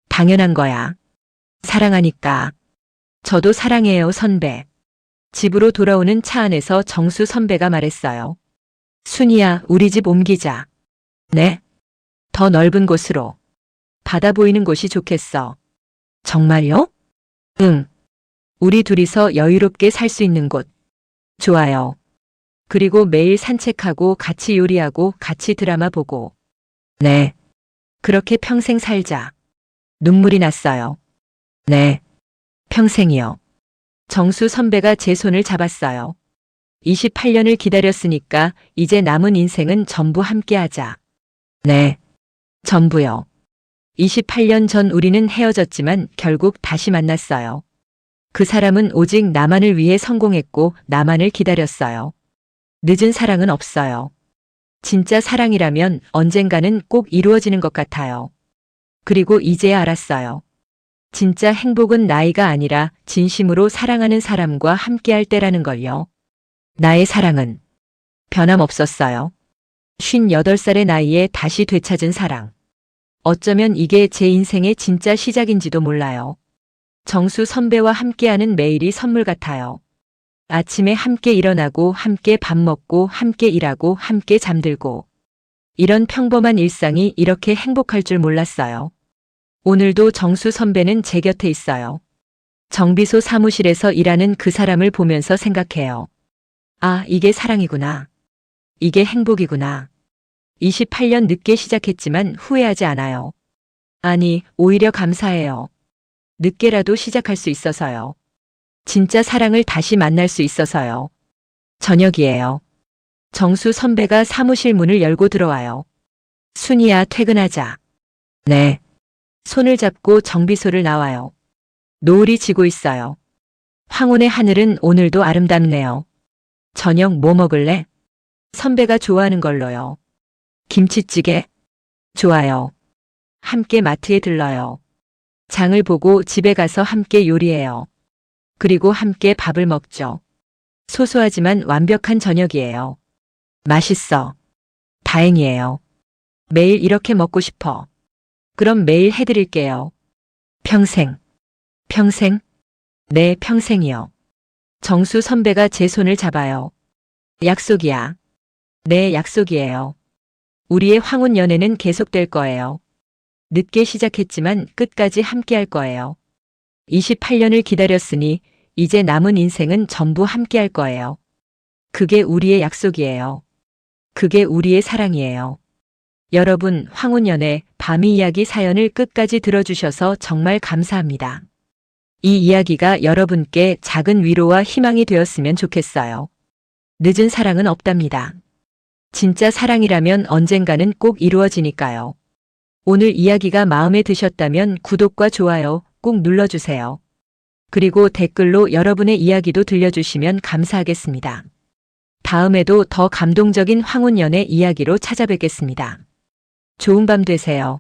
S1: 당연한 거야. 사랑하니까. 저도 사랑해요, 선배. 집으로 돌아오는 차 안에서 정수 선배가 말했어요. 순이야, 우리 집 옮기자. 네? 더 넓은 곳으로. 바다 보이는 곳이 좋겠어. 정말요? 응. 우리 둘이서 여유롭게 살 수 있는 곳. 좋아요. 그리고 매일 산책하고 같이 요리하고 같이 드라마 보고. 네. 그렇게 평생 살자. 눈물이 났어요. 네. 평생이요. 정수 선배가 제 손을 잡았어요. 28년을 기다렸으니까 이제 남은 인생은 전부 함께하자. 네. 전부요. 28년 전 우리는 헤어졌지만 결국 다시 만났어요. 그 사람은 오직 나만을 위해 성공했고 나만을 기다렸어요. 늦은 사랑은 없어요. 진짜 사랑이라면 언젠가는 꼭 이루어지는 것 같아요. 그리고 이제야 알았어요. 진짜 행복은 나이가 아니라 진심으로 사랑하는 사람과 함께할 때라는 걸요. 나의 사랑은 변함없었어요. 58살의 나이에 다시 되찾은 사랑. 어쩌면 이게 제 인생의 진짜 시작인지도 몰라요. 정수 선배와 함께하는 매일이 선물 같아요. 아침에 함께 일어나고 함께 밥 먹고 함께 일하고 함께 잠들고 이런 평범한 일상이 이렇게 행복할 줄 몰랐어요. 오늘도 정수 선배는 제 곁에 있어요. 정비소 사무실에서 일하는 그 사람을 보면서 생각해요. 아, 이게 사랑이구나. 이게 행복이구나. 28년 늦게 시작했지만 후회하지 않아요. 아니, 오히려 감사해요. 늦게라도 시작할 수 있어서요. 진짜 사랑을 다시 만날 수 있어서요. 저녁이에요. 정수 선배가 사무실 문을 열고 들어와요. 순이야, 퇴근하자. 네. 손을 잡고 정비소를 나와요. 노을이 지고 있어요. 황혼의 하늘은 오늘도 아름답네요. 저녁 뭐 먹을래? 선배가 좋아하는 걸로요. 김치찌개? 좋아요. 함께 마트에 들러요. 장을 보고 집에 가서 함께 요리해요. 그리고 함께 밥을 먹죠. 소소하지만 완벽한 저녁이에요. 맛있어. 다행이에요. 매일 이렇게 먹고 싶어. 그럼 매일 해드릴게요. 평생. 평생? 네, 평생이요. 정수 선배가 제 손을 잡아요. 약속이야. 네, 약속이에요. 우리의 황혼 연애는 계속될 거예요. 늦게 시작했지만 끝까지 함께 할 거예요. 28년을 기다렸으니 이제 남은 인생은 전부 함께 할 거예요. 그게 우리의 약속이에요. 그게 우리의 사랑이에요. 여러분, 황혼연애 밤이 이야기 사연을 끝까지 들어주셔서 정말 감사합니다. 이 이야기가 여러분께 작은 위로와 희망이 되었으면 좋겠어요. 늦은 사랑은 없답니다. 진짜 사랑이라면 언젠가는 꼭 이루어지니까요. 오늘 이야기가 마음에 드셨다면 구독과 좋아요 꼭 눌러주세요. 그리고 댓글로 여러분의 이야기도 들려주시면 감사하겠습니다. 다음에도 더 감동적인 황혼연애 이야기로 찾아뵙겠습니다. 좋은 밤 되세요.